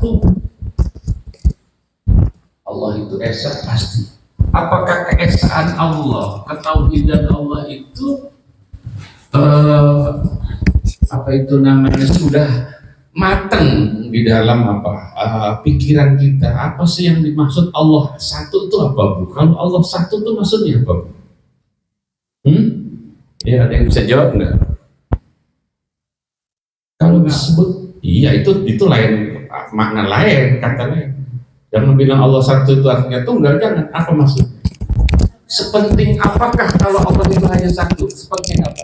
satu. Allah itu esa pasti. Apakah keesaan Allah, ketauhidan Allah itu apa itu namanya sudah mateng di dalam pikiran kita? Apa sih yang dimaksud Allah satu itu apa, Bu? Kalau Allah satu itu maksudnya apa, Bu? Ya, ada yang bisa jawab nggak? Kalau disebut, iya itu lain, makna lain, kata lain. Jangan bilang Allah satu itu artinya tunggal, jangan. Apa maksudnya? Sepenting apakah kalau Allah itu hanya satu? Sepenting apa?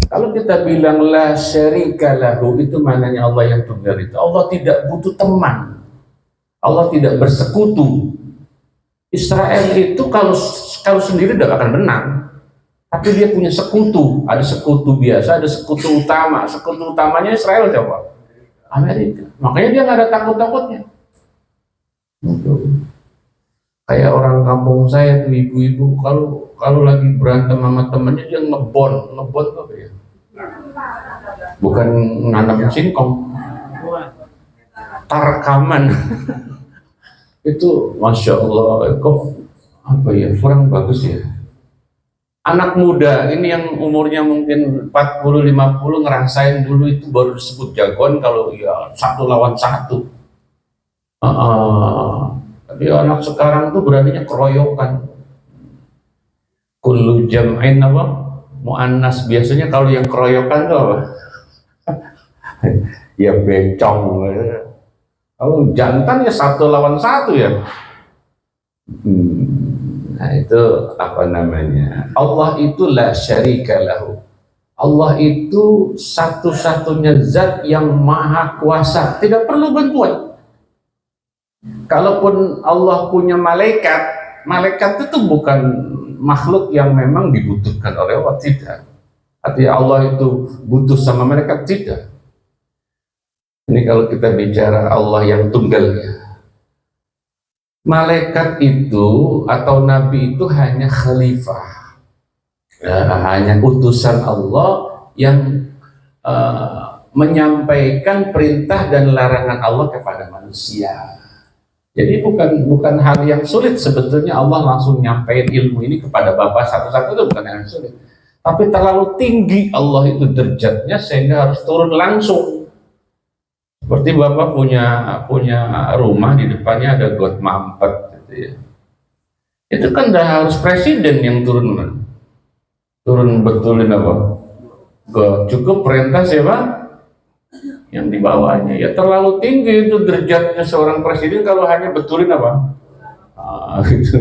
Kalau kita bilang la syarika lahu, itu maknanya Allah yang tunggal itu. Allah tidak butuh teman. Allah tidak bersekutu. Israel itu kalau sendiri tidak akan menang. Tapi dia punya sekutu. Ada sekutu biasa, ada sekutu utama. Sekutu utamanya Israel coba. Amerika. Makanya dia nggak ada takut-takutnya. Kayak orang kampung saya tuh, ibu-ibu kalau lagi berantem sama temennya dia ngebon apa ya? Bukan nanam singkong, tarkaman. Itu masya Allah, kok apa ya, kurang bagus ya. Anak muda ini yang umurnya mungkin 40-50 ngerasain dulu itu baru disebut jagoan kalau ya satu lawan satu. Tapi anak sekarang tuh beraninya keroyokan. Kullu jam'in apa? Mu'annas, biasanya kalau yang keroyokan tuh apa? Ya bencong. Kalau jantan ya satu lawan satu ya. Nah itu apa namanya? Allah itu la syarika lahu. Allah itu satu-satunya zat yang maha kuasa, tidak perlu bantuan. Kalaupun Allah punya malaikat, malaikat itu bukan makhluk yang memang dibutuhkan oleh Allah, tidak. Artinya Allah itu butuh sama malaikat, tidak. Ini kalau kita bicara Allah yang tunggalnya. Malaikat itu atau nabi itu hanya khalifah, hanya utusan Allah yang menyampaikan perintah dan larangan Allah kepada manusia. Jadi bukan hal yang sulit sebetulnya Allah langsung nyampein ilmu ini kepada Bapak satu-satu, itu bukan yang sulit. Tapi terlalu tinggi Allah itu derajatnya sehingga harus turun langsung. Seperti Bapak punya rumah di depannya ada got mampet gitu ya. Itu kan udah harus presiden yang turun betulin apa? Got. Cukup perintah siapa? Yang di bawahnya. Ya terlalu tinggi itu derajatnya seorang presiden kalau hanya betulin apa? Gitu.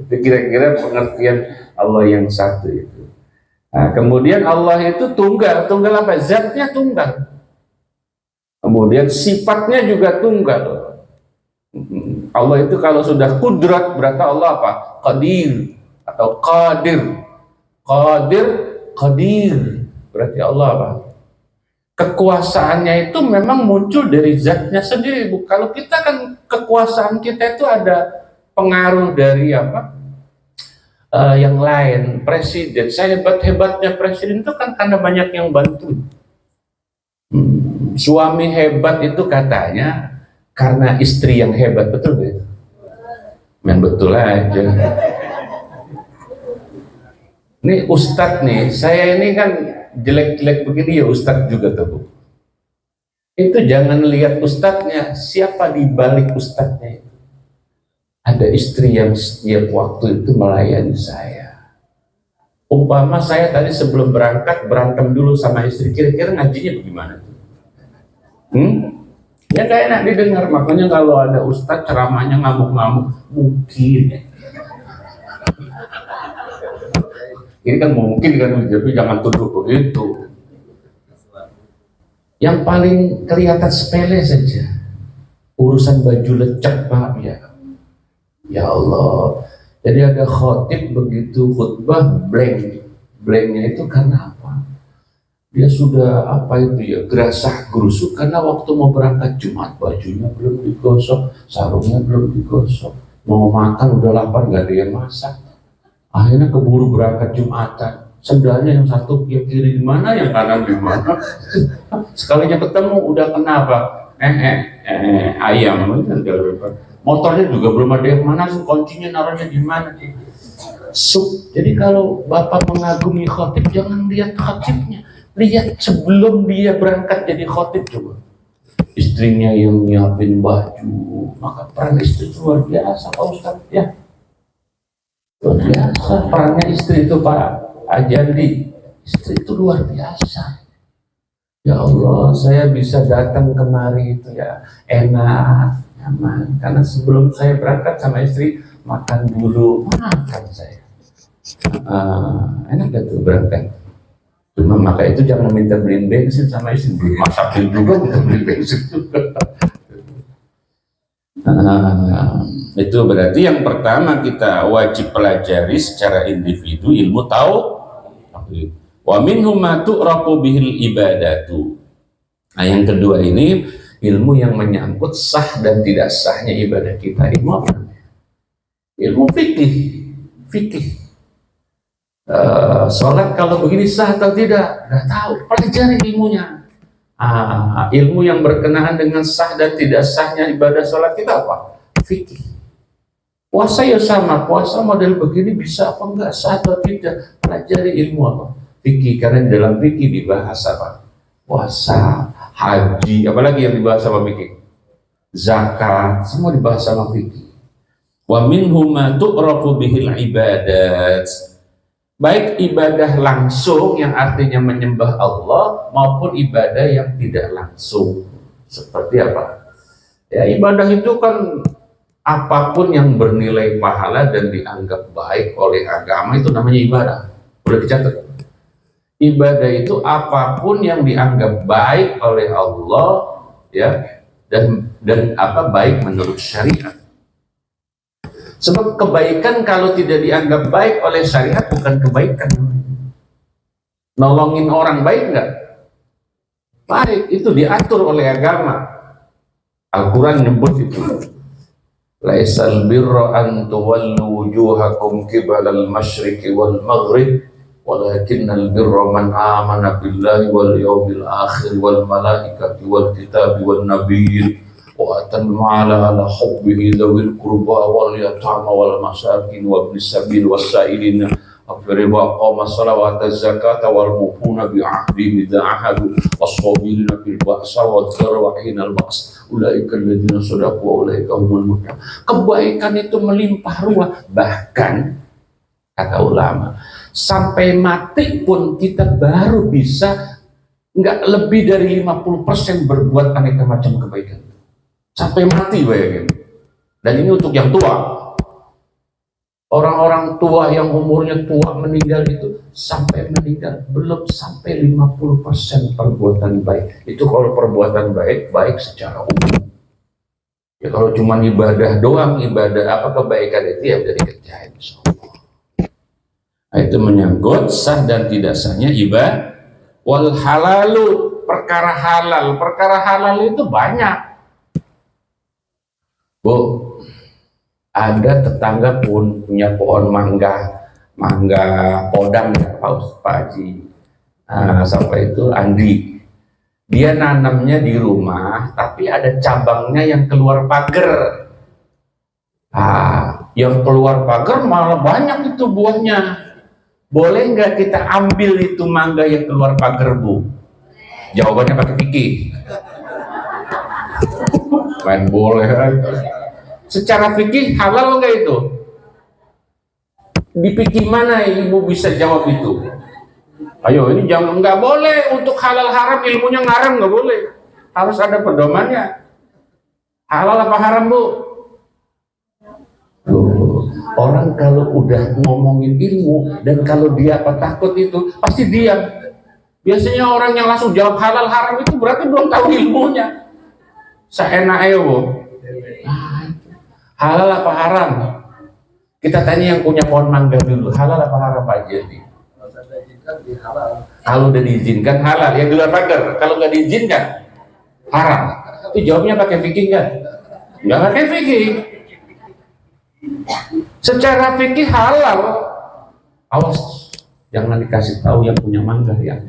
Itu kira-kira pengertian Allah yang satu itu. Nah, kemudian Allah itu tunggal apa? Zatnya tunggal. Kemudian sifatnya juga tunggal. Allah itu kalau sudah kudrat berarti Allah apa? Qadir atau qadir. Qadir berarti Allah apa? Kekuasaannya itu memang muncul dari zatnya sendiri. Kalau kita kan kekuasaan kita itu ada pengaruh dari apa? Yang lain, presiden. Hebat-hebatnya presiden itu kan karena banyak yang bantu. Suami hebat itu katanya karena istri yang hebat, betul gak? Main betul aja. Ini ustadz nih, saya ini kan jelek-jelek begini ya ustadz juga tuh. Itu jangan lihat ustadznya, siapa di balik ustadznya itu. Ada istri yang setiap waktu itu melayani saya. Umpama saya tadi sebelum berangkat berantem dulu sama istri, kira-kira ngajinya bagaimana? Ya gak enak didengar. Makanya kalau ada ustadz ceramahnya ngamuk-ngamuk, mungkin ini kan mungkin kan, tapi jangan tuduh begitu. Yang paling kelihatan sepele saja, urusan baju lecek Pak ya Allah. Jadi ada khotib begitu khutbah blanknya itu karena apa? Dia sudah apa itu ya, gerasah gerusuk karena waktu mau berangkat Jumat bajunya belum digosok, sarungnya belum digosok, mau makan udah lapar nggak ada yang masak, akhirnya keburu berangkat Jumatan, Sendalnya yang satu kiri di mana, yang kanan di mana. Sekalinya ketemu udah kenapa? Ayam. Motornya juga belum ada yang mana, kuncinya naruhnya di mana. Jadi kalau Bapak mengagumi khotib, jangan lihat khotibnya, lihat sebelum dia berangkat jadi khotib coba. Istrinya yang nyiapin baju, maka peran istri itu luar biasa Pak Ustaz ya. Luar biasa perannya istri itu Pak Ajandi, istri itu luar biasa. Ya Allah, saya bisa datang kemari itu ya enak, nyaman. Karena sebelum saya berangkat sama istri, makan dulu, makan saya. Enak gak tuh berangkat? Cuma maka itu jangan minta beliin bensin sama istri, masakin juga minta beliin bensin juga. Itu berarti yang pertama kita wajib pelajari secara individu ilmu tauhid. Wa minhum ma tu'raqu bihil ibadatu. Nah, yang kedua ini ilmu yang menyangkut sah dan tidak sahnya ibadah kita. Ilmu apa? Ilmu fikih. Sholat kalau begini sah atau tidak? Nggak tahu. Pelajari ilmunya. Ilmu yang berkenaan dengan sah dan tidak sahnya ibadah sholat kita apa? Fikih. Puasa ya sama, puasa model begini bisa apa enggak, sah atau tidak, pelajari ilmu apa? Fikih, karena dalam fikih dibahas apa? Puasa, haji, apalagi yang dibahas sama fikih? Zakat, semua dibahas sama fikih. Wa minhum ma tu'raqu bihil ibadat. Baik ibadah langsung yang artinya menyembah Allah maupun ibadah yang tidak langsung. Seperti apa? Ya, ibadah itu kan apapun yang bernilai pahala dan dianggap baik oleh agama itu namanya ibadah. Boleh dicatat. Ibadah itu apapun yang dianggap baik oleh Allah ya dan apa baik menurut syariat. Sebab kebaikan kalau tidak dianggap baik oleh syariat bukan kebaikan. Nolongin orang baik enggak? Baik, itu diatur oleh agama. Al-Quran nyebut itu. Laisal birra an tuwallu wujuhakum qibalal masyriqi wal maghrib walakinnal birra man amana billahi wal yawmil akhir wal malaikati wal kitabi wan nabiyyin wa atal ma'ala ala hubbihi dhawil qurba wal yatama wal masakin wa ibnis sabil wasailina afriba qama salawata zakata wal mufuna bi ahdi idza ahadu was-sabirina bil ba'sa wal dharra hinal ba's ulaika alladziina shadaqu wa ulaika humul muttaqun. Kebaikan itu melimpah ruah, bahkan kata ulama sampai mati pun kita baru bisa nggak lebih dari 50% berbuat aneka macam kebaikan sampai mati, bayangin. Dan ini untuk yang tua. Orang-orang tua yang umurnya tua meninggal itu sampai meninggal belum sampai 50% perbuatan baik. Itu kalau perbuatan baik, baik secara umum. Ya kalau cuma ibadah doang, ibadah apa kebaikan itu ya dari kerjaan insyaallah. Nah, itu menyangkut sah dan tidak sahnya ibadah. Wal halalu, perkara halal itu banyak. Bu, ada tetangga pun punya pohon mangga podang ya Pak Haji. Sampai itu Andi, dia nanamnya di rumah, tapi ada cabangnya yang keluar pagar. Yang keluar pagar malah banyak itu buahnya. Boleh nggak kita ambil itu mangga yang keluar pagar, Bu? Jawabannya pakai fikih. Main boleh. Secara fikih halal nggak itu? Di fikih mana ibu bisa jawab itu? Ayo, ini jangan, nggak boleh untuk halal haram ilmunya ngarang, nggak boleh. Harus ada pedomannya. Halal apa haram, Bu? Orang kalau udah ngomongin ilmu dan kalau dia apa takut itu pasti diam. Biasanya orang yang langsung jawab halal haram itu berarti belum tahu ilmunya. Seenaknya, Bu. Halal apa haram? Kita tanya yang punya pohon mangga dulu, halal apa haram Pak Jadi? Kalau udah diizinkan halal, yang di luar pagar. Kalau nggak diizinkan haram. Itu jawabnya pakai fikih nggak? Nggak pakai fikih. Secara fikih halal, awas Jangan dikasih tahu yang punya mangga ya.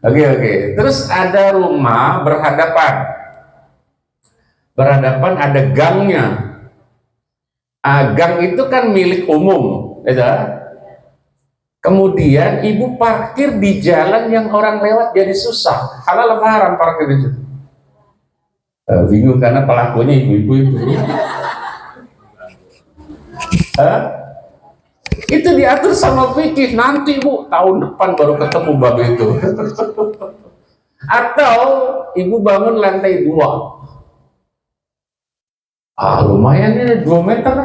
Oke. Terus ada rumah berhadapan ada gangnya. Gang itu kan milik umum, ya. Kemudian ibu parkir di jalan yang orang lewat jadi susah. Halal apa haram parkir di situ? Bingung karena pelakunya ibu-ibu itu. Itu diatur sama fikih. Nanti bu, tahun depan baru ketemu bab itu. Atau ibu bangun lantai 2. Lumayan ini 2 meter.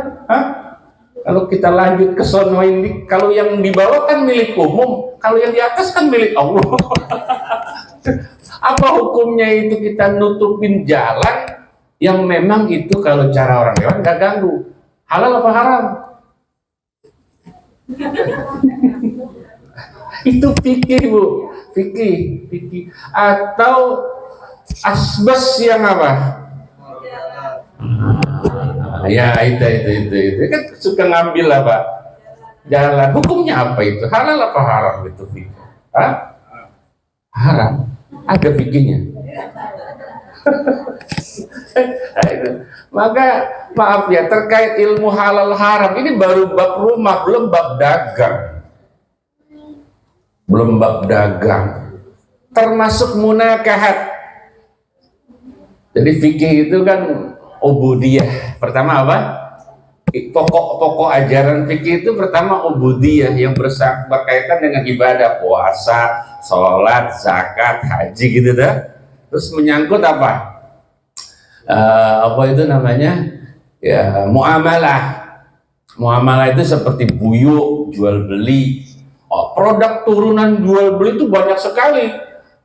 Kalau kita lanjut ke sono ini, kalau yang di bawah kan milik umum, kalau yang di atas kan milik Allah. Apa hukumnya itu kita nutupin jalan yang memang itu kalau cara orang lewat nggak ganggu? Halal apa haram? Itu fikih bu, fikih. Atau asbes yang apa? Ya itu kan suka ngambil apa? Jalan. Hukumnya apa itu? Halal apa haram itu fikih? Haram. Ada fikihnya. Maka maaf ya, terkait ilmu halal haram ini baru bab rumah, belum bab dagang, termasuk munakahat. Jadi fikih itu kan ubudiyah. Pertama apa? Pokok ajaran fikih itu pertama ubudiyah yang berkaitan dengan ibadah, puasa, sholat, zakat, haji gitu dah. Terus menyangkut apa? Apa itu namanya? Ya, muamalah. Muamalah itu seperti buyuk, jual beli. Produk turunan jual beli itu banyak sekali.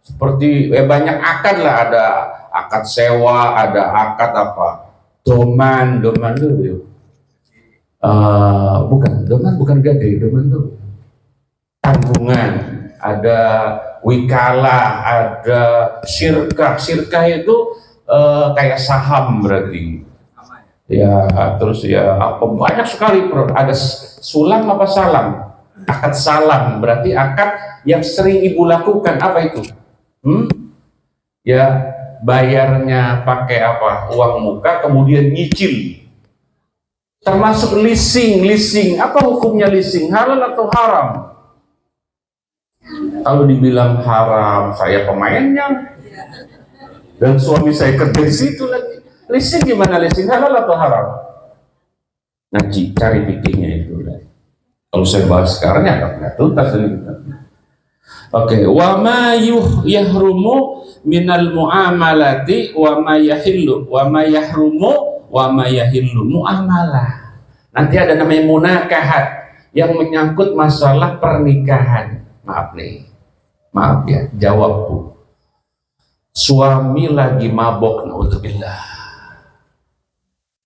Seperti banyak akad lah, ada akad sewa, ada akad apa? Doman itu. Bukan gade, doman itu tanggungan, ada wikalah, ada syirkah itu kayak saham berarti ya. Terus ya apa banyak sekali, ada sulam apa salam, akad salam berarti akad yang sering ibu lakukan. Apa itu? Ya bayarnya pakai apa? Uang muka kemudian nyicil. Termasuk leasing. Apa hukumnya leasing? Halal atau haram? Kalau dibilang haram, saya pemainnya dan suami saya kerja di situ lagi. Leasing gimana leasing? Halal atau haram? Ngaji, cari fikihnya itu. Kalau saya bahas sekarang ya nggak tuntas ini. Oke, wa ma yahrumu minal muamalati wa ma yahillu wa ma yahillu muamalah. Nanti ada namanya munakahat yang menyangkut masalah pernikahan. Maaf ya, jawab bu. Suami lagi mabok, naudzubillah.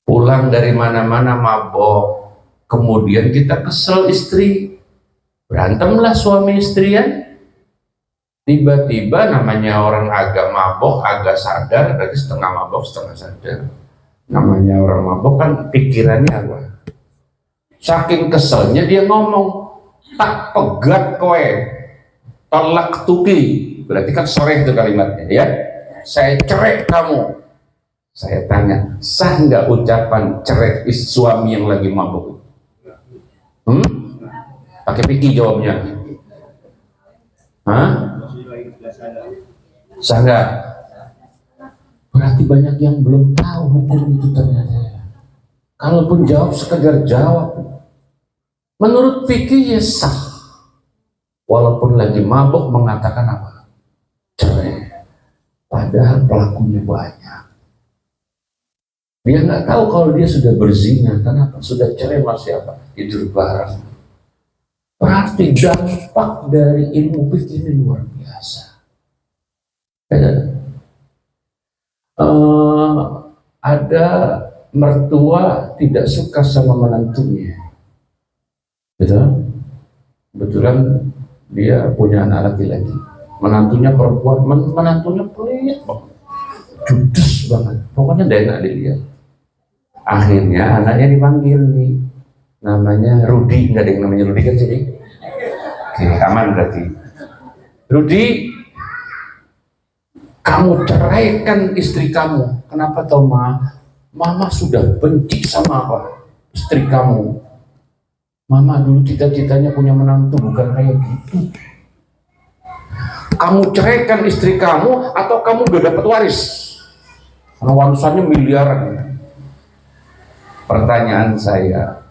Pulang dari mana-mana mabok. Kemudian kita kesel istri. Berantemlah suami istrian. Tiba-tiba namanya orang agak mabok, agak sadar, berarti setengah mabok, setengah sadar. Namanya orang mabok kan pikirannya apa? Saking keselnya dia ngomong, tak pegat kowe, tolak tuki. Berarti kan sore itu kalimatnya ya. Saya cerai kamu. Saya tanya, sah nggak ucapan cerai suami yang lagi mabuk? Pakai pikir jawabnya. Sah nggak? Berarti banyak yang belum tahu hukum itu ternyata. Kalaupun jawab sekedar jawab, menurut fikih ya sah. Walaupun lagi mabuk mengatakan apa? Cerai. Padahal pelakunya banyak. Dia nggak tahu kalau dia sudah berzina. Kenapa? Sudah cerai masih apa? Tidur bareng. Berarti dampak dari ilmu fikih ini luar biasa. Ada mertua tidak suka sama menantunya. Betul? Kebetulan dia punya anak laki-laki. Menantunya perempuan, menantunya pelit banget, judes banget. Pokoknya tidak enak dilihat. Akhirnya anaknya dipanggil nih. namanya Rudi, nggak ada yang namanya Rudi kan sini? Oke, aman berarti. Rudi, kamu ceraikan istri kamu. Kenapa tau Mama sudah benci sama apa? Istri kamu. Mama dulu cita-citanya punya menantu, bukan kayak gitu. Kamu ceraikan istri kamu atau kamu udah dapat waris? Karena warisannya miliaran. Pertanyaan saya,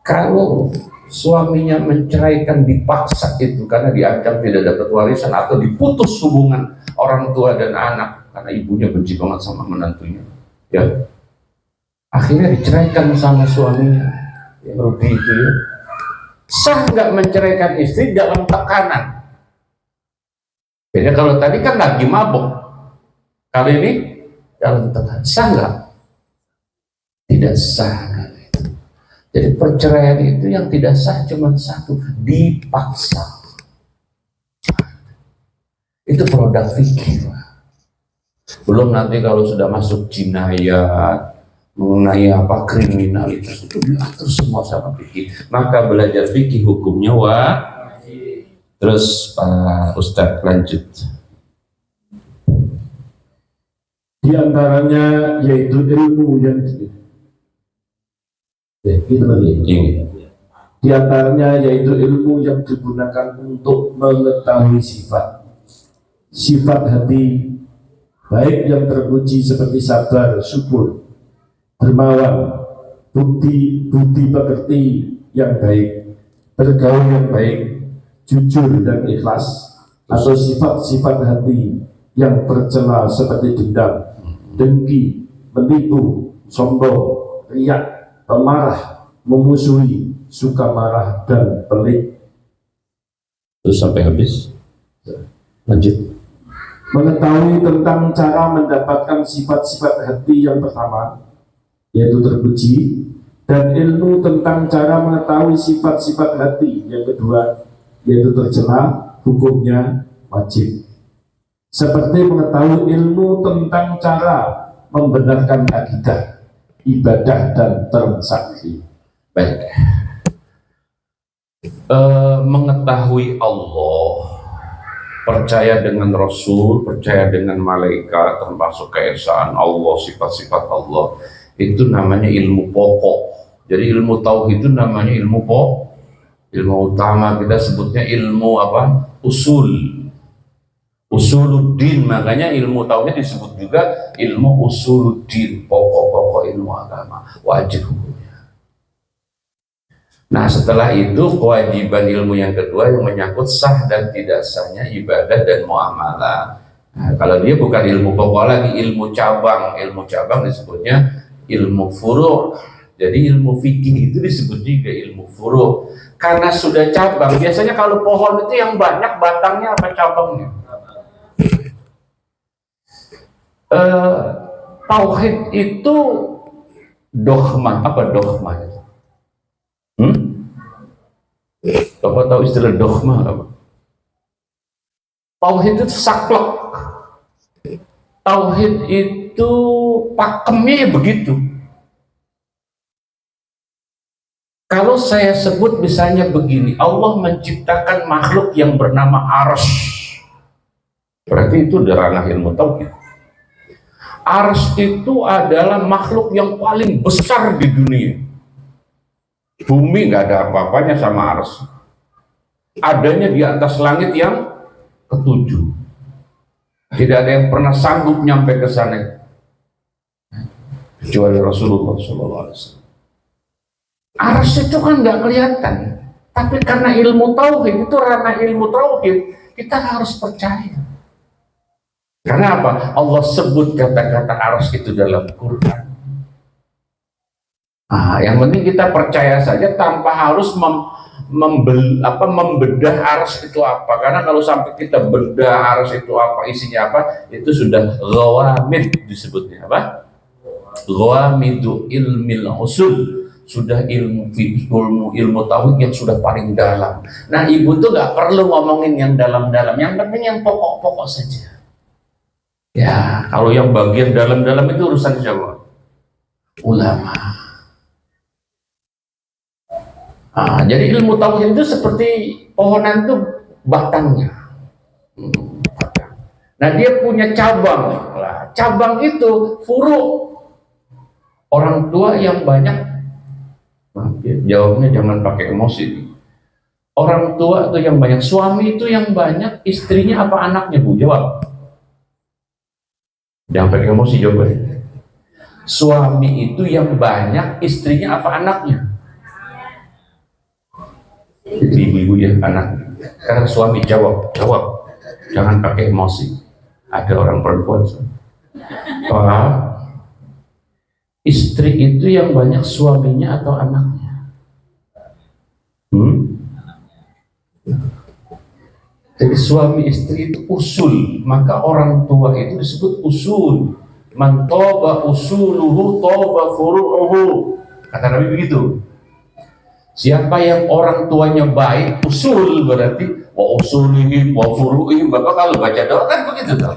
kalau suaminya menceraikan dipaksa itu karena diancam tidak dapat warisan atau diputus hubungan orang tua dan anak karena ibunya benci banget sama menantunya, ya akhirnya diceraikan sama suaminya, ya, Rudi itu ya, sah nggak menceraikan istri dalam tekanan? Beda kalau tadi kan lagi mabuk, kali ini dalam tekanan, sah nggak? Tidak sah. Jadi perceraian itu yang tidak sah cuma satu, dipaksa. Itu produk fikih. Belum nanti kalau sudah masuk jinayat, mengenai apa kriminalitas, itu diatur semua sama fikih. Maka belajar fikih hukumnya Terus Pak Ustadz lanjut. Di antaranya yaitu ilmu yang Di antaranya yaitu ilmu yang digunakan untuk mengetahui sifat hati, baik yang terpuji seperti sabar, syukur, dermawan, budi pekerti yang baik, bergaul yang baik, jujur dan ikhlas, atau sifat-sifat hati yang tercela seperti dendam, dengki, menipu, sombong, riak, pemarah, memusuhi, suka marah, dan pelit. Terus sampai habis. Lanjut. Mengetahui tentang cara mendapatkan sifat-sifat hati yang pertama, yaitu terpuji, dan ilmu tentang cara mengetahui sifat-sifat hati yang kedua, yaitu tercela, hukumnya wajib. Seperti mengetahui ilmu tentang cara membenarkan akidah, ibadah, dan transaksi. Baik. Mengetahui Allah, percaya dengan Rasul, percaya dengan malaikat, termasuk keesaan Allah, sifat-sifat Allah, itu namanya ilmu pokok. Jadi ilmu tauhid itu namanya ilmu pokok. Ilmu utama kita sebutnya ilmu apa? Usuluddin, makanya ilmu tauhid disebut juga ilmu usuluddin, pokok-pokok ilmu agama, wajib hukumnya. Nah, setelah itu kewajiban ilmu yang kedua yang menyangkut sah dan tidak sahnya ibadah dan muamalah. Nah, kalau dia bukan ilmu pokok lagi, ilmu cabang disebutnya ilmu furu'. Jadi ilmu fikih itu disebut juga ilmu furu'. Karena sudah cabang, biasanya kalau pohon itu yang banyak batangnya apa cabangnya? Tauhid itu dogma, apa dogma itu? Bapak tahu istilah dogma apa? Tauhid itu saklek. Tauhid itu pakemnya begitu. Kalau saya sebut misalnya begini, Allah menciptakan makhluk yang bernama Arsy. Berarti itu udah ranah ilmu tauhid. Arsy itu adalah makhluk yang paling besar di dunia. Bumi nggak ada apa-apanya sama Arsy. Adanya di atas langit yang ketujuh. Tidak ada yang pernah sanggup nyampe ke sana kecuali Rasulullah SAW. Arsy itu kan nggak kelihatan, tapi karena ilmu tauhid itu ranah ilmu tauhid, kita harus percaya. Karena apa? Allah sebut kata-kata Arsy itu dalam Quran. Yang penting kita percaya saja tanpa harus membedah Arsy itu apa. Karena kalau sampai kita bedah Arsy itu apa, isinya apa, itu sudah ghawamid disebutnya apa? Ghawamidu ilmil usul. Sudah ilmu tauhid yang sudah paling dalam. Nah, ibu tuh nggak perlu ngomongin yang dalam-dalam, yang penting yang pokok-pokok saja. Ya, kalau yang bagian dalam-dalam itu urusan siapa? Ulama. Jadi ilmu tauhid itu seperti pohonan itu batangnya. Nah, dia punya cabang. Nah, cabang itu furu. Orang tua yang banyak, jawabnya jangan pakai emosi. Orang tua itu yang banyak, suami itu yang banyak, istrinya apa anaknya, Bu? Jawab. Jangan pakai emosi, jawabnya. Suami itu yang banyak, istrinya apa anaknya? Ibu-ibu ya, anak. Karena suami jawab. Jangan pakai emosi. Ada orang perempuan. Pak, istri itu yang banyak suaminya atau anaknya? Jadi suami istri itu usul, maka orang tua itu disebut usul. Man toba usuluhu toba furu'uhu. Kata Nabi begitu. Siapa yang orang tuanya baik, usul berarti wa usulihim wa furu'ihim. Bapak kalau baca doa kan begitu toh.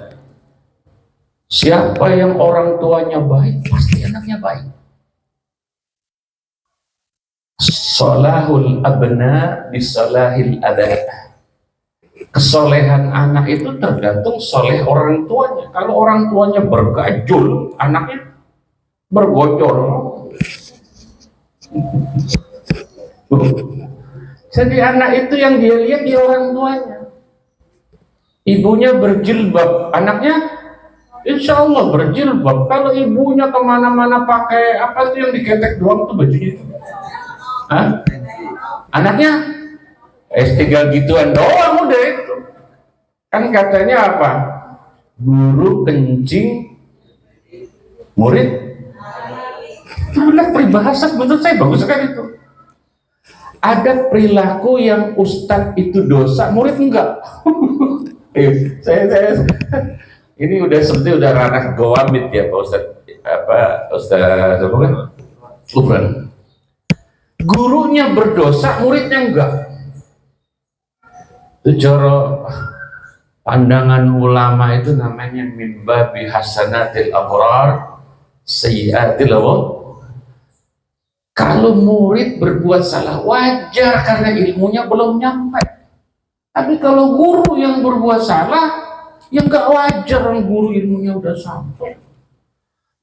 Siapa yang orang tuanya baik, pasti anaknya baik. Salahul abna bisalahil abah. Kesolehan anak itu tergantung soleh orang tuanya. Kalau orang tuanya bergajul, anaknya bergojol. Jadi anak itu yang dia lihat di orang tuanya. Ibunya berjilbab, anaknya insya Allah berjilbab. Kalau ibunya kemana-mana pakai apa sih yang diketek doang tuh bajunya itu? Anaknya tinggal gituan doang udah itu. Kan katanya apa? Guru kencing, murid. Itulah peribahasa menurut saya bagus sekali itu. Ada perilaku yang ustadz itu dosa, murid enggak. saya ini udah seperti udah ranah gawamit ya Pak Ustadz. Ustadz apa kan? Bukan. Gurunya berdosa, muridnya enggak. Itu cara pandangan ulama itu namanya mimba bihasanatil abrar sayyiatil awal. Kalau murid berbuat salah wajar karena ilmunya belum nyampe. Tapi kalau guru yang berbuat salah, yang nggak wajar orang guru ilmunya udah sampai.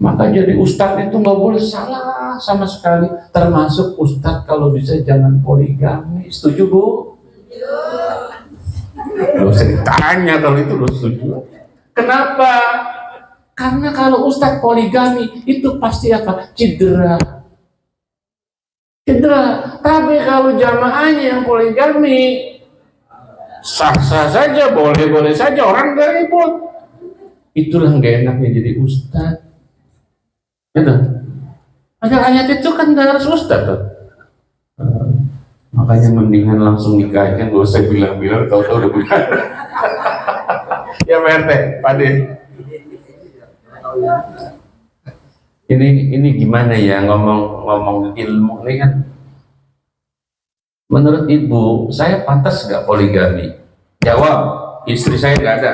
Maka jadi ustadz itu nggak boleh salah sama sekali. Termasuk ustadz kalau bisa jangan poligami. Setuju Bu? Gak usah ditanya kalau itu lo setuju. Kenapa? Karena kalau ustadz poligami itu pasti apa? Cedera. Tapi kalau jamaahnya yang poligami sah-sah saja, boleh-boleh saja, orang gak ribut. Itulah gak enaknya jadi ustadz. Gitu. Ayat itu kan gak harus ustadz tuh. Makanya mendingan langsung nikahnya, gak usah bilang-bilang tahu udah benar. Ya Pak RT, Pak De. Ini gimana ya ngomong ilmu ini kan. Menurut ibu, saya pantas gak poligami? Jawab, istri saya gak ada.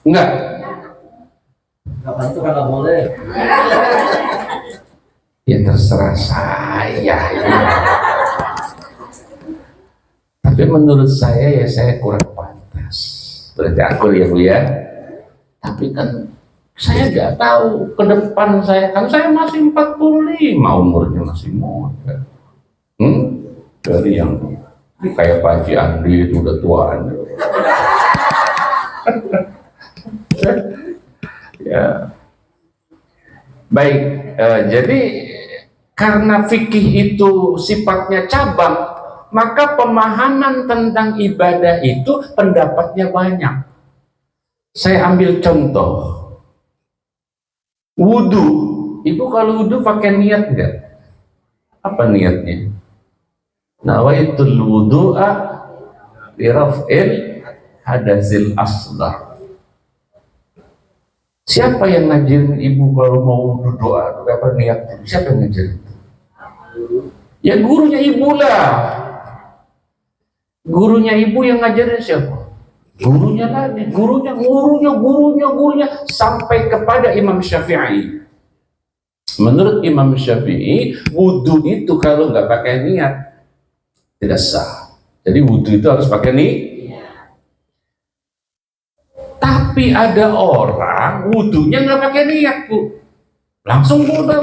Enggak. Itu kan boleh. Ya terserah saya. Tapi menurut saya ya saya kurang pantas. Berarti aku ya Bu ya. Tapi kan saya nggak tahu ke depan saya, kan saya masih 45 umurnya, masih muda. Dari yang kayak Pak Haji Andi itu udah tuaan. Ya. Baik, jadi karena fikih itu sifatnya cabang, maka pemahaman tentang ibadah itu pendapatnya banyak. Saya ambil contoh. Wudu, ibu kalau wudu pakai niat enggak? Apa niatnya? Nawaitul wudu'a liraf'il hadasil asghar. Siapa yang ngajarin ibu kalau mau wudu doa? Apa niat? Siapa yang ngajarin? Ya gurunya ibu lah. Gurunya ibu yang ngajarin siapa? Gurunya lagi, gurunya sampai kepada Imam Syafi'i. Menurut Imam Syafi'i, wudhu itu kalau nggak pakai niat tidak sah. Jadi wudhu itu harus pakai niat. Tapi ada orang wudhunya nggak pakai niat, Bu. Langsung buka.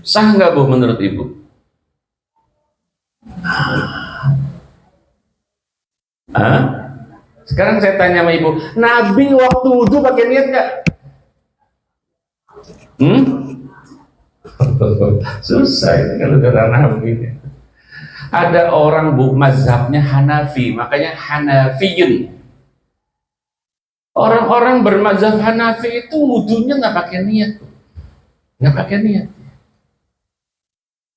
Sah nggak, Bu, menurut Ibu? Sekarang saya tanya sama Ibu, Nabi waktu wudhu pakai niat nggak? Susah ini kalau darah Nabi. Ada orang, Bu, mazhabnya Hanafi, makanya Hanafiyun. Orang-orang bermazhab Hanafi itu wudhunya nggak pakai niat, nggak pakai niat.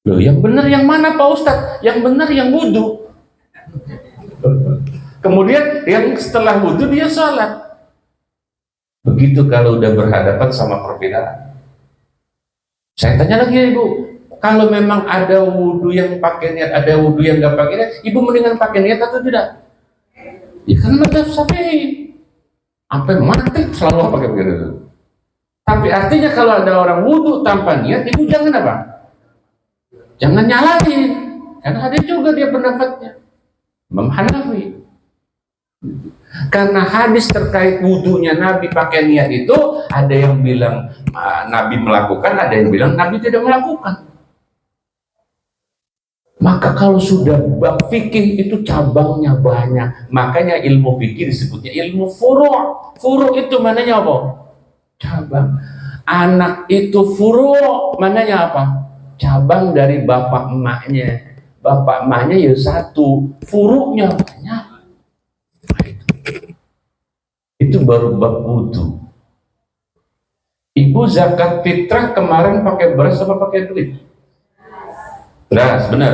Loh, yang benar yang mana, Pak Ustadz? Yang benar yang wudhu. Kemudian yang setelah wudhu dia sholat. Begitu kalau udah berhadapan sama perbedaan. Saya tanya lagi ya, Ibu, kalau memang ada wudhu yang pakai niat, ada wudhu yang nggak pakai niat, Ibu mendingan pakai niat atau tidak? Ya kan mazhab Syafi'i. Sampai mati selalu pakai begitu. Tapi artinya kalau ada orang wudhu tanpa niat, Ibu jangan apa? Jangan nyalahin, karena ada juga dia pendapatnya Imam Hanafi. Karena hadis terkait wudhunya Nabi pakai niat itu, ada yang bilang Nabi melakukan, ada yang bilang Nabi tidak melakukan. Maka kalau sudah bab fikih itu cabangnya banyak. Makanya ilmu fikih disebutnya ilmu furu'. Furu' itu mananya apa? Cabang. Anak itu furu', mananya apa? Cabang dari bapak emaknya. Bapak emaknya ya satu, furu'nya banyak. Itu baru bab wudhu. Ibu zakat fitrah kemarin pakai beras apa pakai duit? Beras, benar.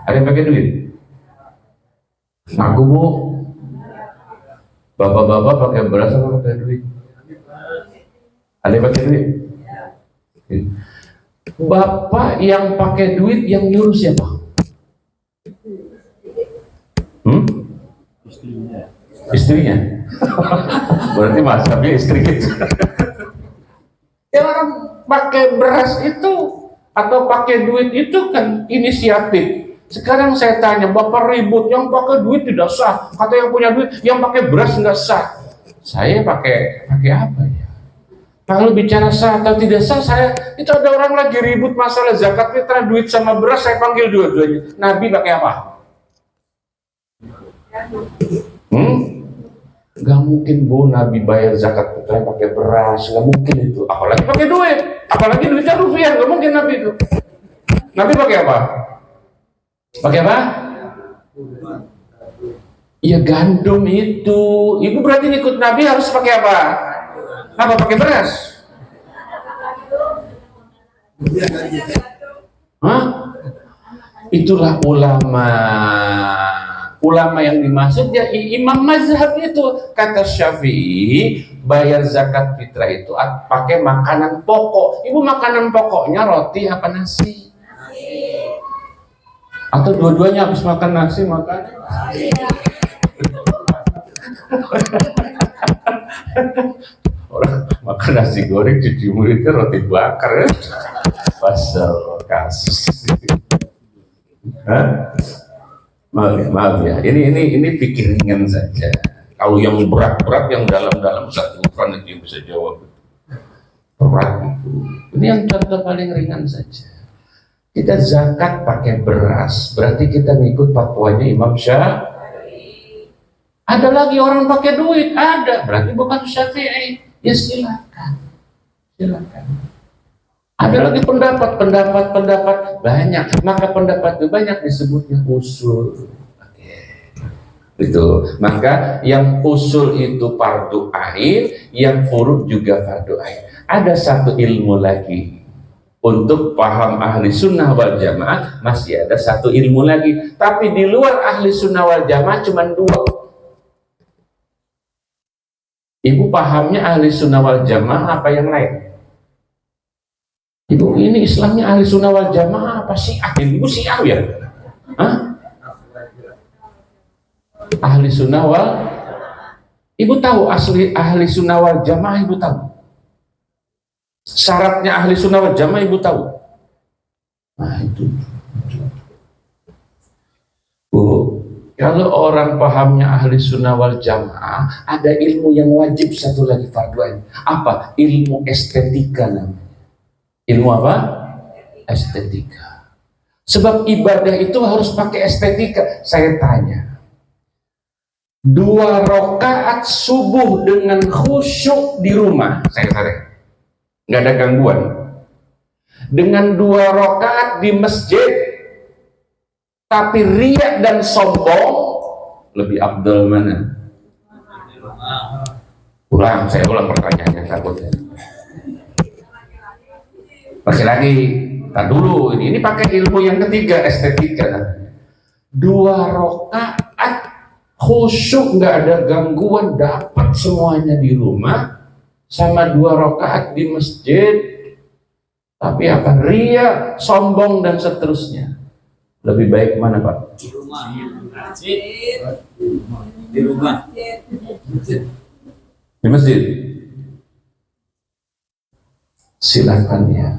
Ada yang pakai duit? Aku, Bu. Bapak-bapak pakai beras apa pakai duit? Ada yang pakai duit? Bapak yang pakai duit yang nyuruh siapa? Istrinya. Berarti mazhabnya istri gitu. Yang orang pakai beras itu atau pakai duit itu kan inisiatif. Sekarang saya tanya, Bapak ribut, yang pakai duit tidak sah. Kata yang punya duit, yang pakai beras nggak sah. Saya pakai apa ya? Kalau bicara sah atau tidak sah, itu ada orang lagi ribut masalah zakat fitrah, duit sama beras, saya panggil dua-duanya. Nabi pakai apa? Gak mungkin, Bu, Nabi bayar zakat fitrah pakai beras, gak mungkin itu. Apalagi pakai duit, apalagi duitnya rupiah, gak mungkin Nabi itu. Nabi pakai apa? Pakai apa? Ya gandum itu. Ibu berarti ikut Nabi harus pakai apa? Apa pakai beras? Hah? Itulah ulama. Ulama yang dimaksud ya imam mazhab itu. Kata Syafi'i, bayar zakat fitrah itu pakai makanan pokok. Ibu makanan pokoknya roti apa nasi? Atau dua-duanya habis makan nasi makan? Orang makan nasi goreng cuci mulutnya roti bakar ya. Pasal kasus. Hah? Maaf ya, ini pikir ringan saja. Kalau yang berat-berat, yang dalam-dalam satu ukuran itu bisa jawab. Berat itu. Ini yang contoh paling ringan saja. Kita zakat pakai beras, berarti kita ngikut fatwanya Imam Syafi'i. Ada lagi orang pakai duit, ada, berarti bukan Syafi'i. Ya silakan. Ada lagi pendapat banyak, maka pendapat itu banyak disebutnya usul. Itu maka yang usul itu fardu ain, yang furu' juga fardu ain. Ada satu ilmu lagi untuk paham ahli sunnah wal jamaah, masih ada satu ilmu lagi, tapi di luar ahli sunnah wal jamaah cuma dua. Ibu pahamnya ahli sunnah wal jamaah apa yang lain? Ibu ini Islamnya ahli sunnah wal jamaah apa syiah? Ibu syiah ya? Hah? Ahli sunnah wal, Ibu tahu asli ahli sunnah wal jamaah, Ibu tahu? Syaratnya ahli sunnah wal jamaah ibu tahu? Nah itu. Bu, kalau orang pahamnya ahli sunnah wal jamaah, ada ilmu yang wajib satu lagi fardu ain. Apa? Ilmu estetika namanya. Ilmu apa? Estetika. Sebab ibadah itu harus pakai estetika. Saya tanya, 2 rakaat subuh dengan khusyuk di rumah, saya tanya, nggak ada gangguan. Dengan 2 rakaat di masjid, tapi riak dan sombong, lebih afdal mana? Saya ulang pertanyaannya takutnya. Lagi-lagi, tak dulu ini pakai ilmu yang ketiga, estetika. 2 rakaat khusyuk, nggak ada gangguan, dapat semuanya di rumah, sama 2 rakaat di masjid, tapi apa? Ria, sombong dan seterusnya. Lebih baik mana Pak? Di rumah. Di rumah. Di masjid. Silakan ya.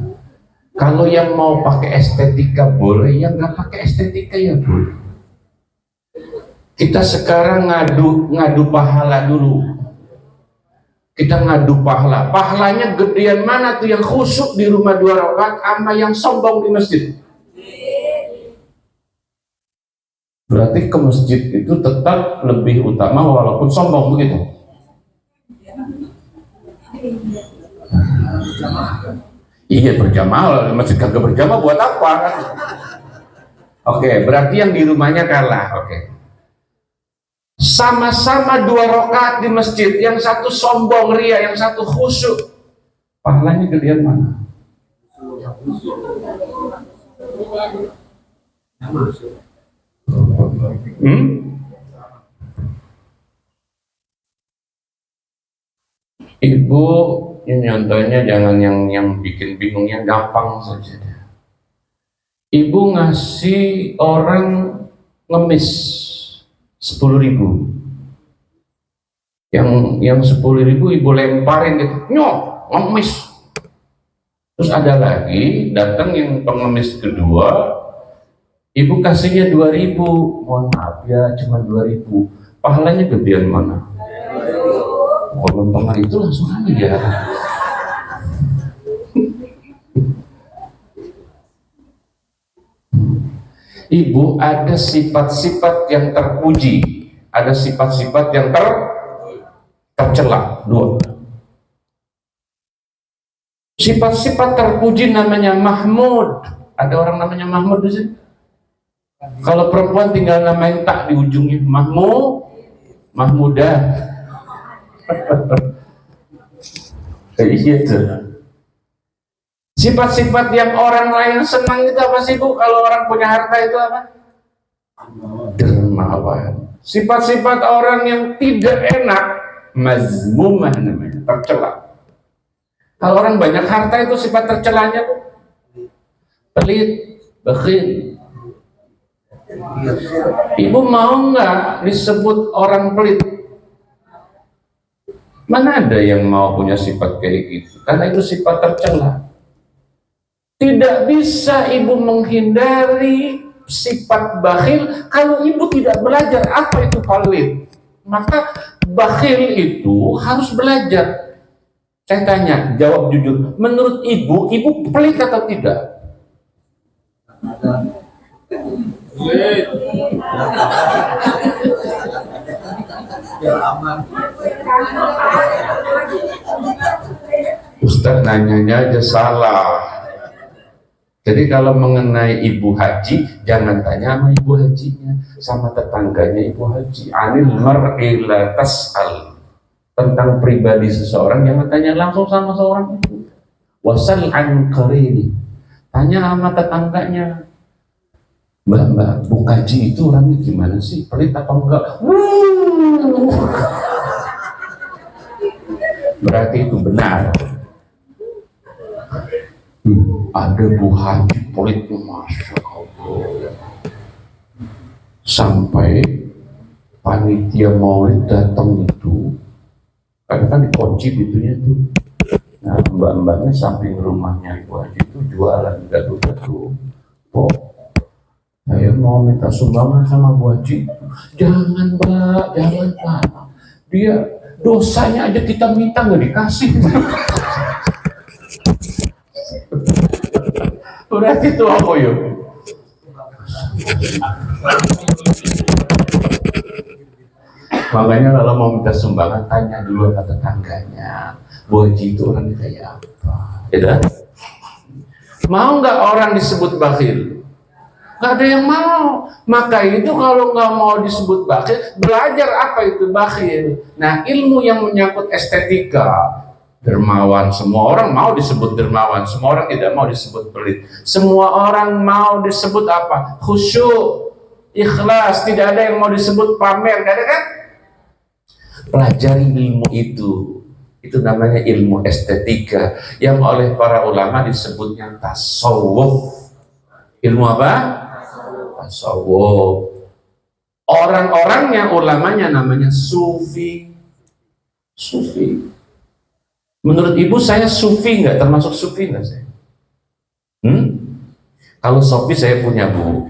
Kalau yang mau pakai estetika boleh, yang nggak pakai estetika ya boleh. Kita sekarang ngadu pahala dulu. Kita ngadu pahala. Pahalanya gedean mana tuh yang khusyuk di rumah 2 rakaat sama yang sombong di masjid? Berarti ke masjid itu tetap lebih utama walaupun sombong begitu. Iya berjamaah, masjid kagak berjamaah buat apa? Oke, berarti yang di rumahnya kalah. Oke. Sama-sama 2 rakaat di masjid, yang satu sombong ria, yang satu khusyuk. Pahalanya gedean mana? Ibu, ini contohnya jangan yang bikin bingung, yang gampang saja. Ibu ngasih orang ngemis 10.000. Yang 10.000 ibu lemparin gitu, nyok, ngemis. Terus ada lagi datang yang pengemis kedua, ibu kasihnya 2.000, mohon maaf ya cuma 2.000, pahalanya gedean mana? Kalau lempengan itu langsung aja. Ibu, ada sifat-sifat yang terpuji, ada sifat-sifat yang tercela. 2. Sifat-sifat terpuji namanya Mahmud. Ada orang namanya Mahmud di sini? Kalau perempuan tinggal namain tak di ujungnya, Mahmudah. Iya tuh. Sifat-sifat yang orang lain senang itu apa sih Bu? Kalau orang punya harta itu apa? Dermawan. Sifat-sifat orang yang tidak enak, mazmumah namanya, tercela. Kalau orang banyak harta itu sifat tercelanya Bu, pelit, bakhil. Ibu mau nggak disebut orang pelit? Mana ada yang mau punya sifat kayak gitu? Karena itu sifat tercela. Tidak bisa ibu menghindari sifat bakhil kalau ibu tidak belajar apa itu pelit. Maka bakhil itu harus belajar. Saya tanya, jawab jujur. Menurut ibu pelit atau tidak? Ustaz nanyanya aja salah. Jadi kalau mengenai ibu haji, jangan tanya sama ibu hajinya, sama tetangganya ibu haji. Anil mar'i la tas'al. Tentang pribadi seseorang, jangan tanya langsung sama seorang itu. Wasal an qarini. Tanya sama tetangganya. Mbak, Bu Kaji itu orangnya gimana sih? Pelit apa enggak? Berarti itu benar. Ada Bu Haji pelit, Masya Allah. Sampai panitia maulid datang itu, kadang kan dikunci pintunya tuh. Nah, mbak-mbaknya samping rumahnya Ibu Haji itu jualan gado-gado. Oh, saya mau minta sumbangan sama Bu Haji. Jangan Mbak, jangan Pak. Dia dosanya aja kita minta nggak dikasih. Berarti itu apa yuk? Makanya kalau mau minta sumbangan tanya dulu sama tetangganya. Bu Haji itu orang kayak apa? Ya, mau nggak orang disebut bakhil? Nggak ada yang mau. Maka itu kalau nggak mau disebut bakhil, belajar apa itu bakhil. Nah, ilmu yang menyangkut estetika, dermawan. Semua orang mau disebut dermawan. Semua orang tidak mau disebut pelit. Semua orang mau disebut apa? Khusyuk, ikhlas. Tidak ada yang mau disebut pamer. Nggak ada kan? Pelajari ilmu itu. Itu namanya ilmu estetika yang oleh para ulama disebutnya tasawuf. Ilmu apa? Tasawuf. Orang-orangnya, ulamanya namanya sufi. Sufi. Menurut ibu saya sufi nggak? Termasuk sufi nggak saya? Kalau sufi saya punya bu.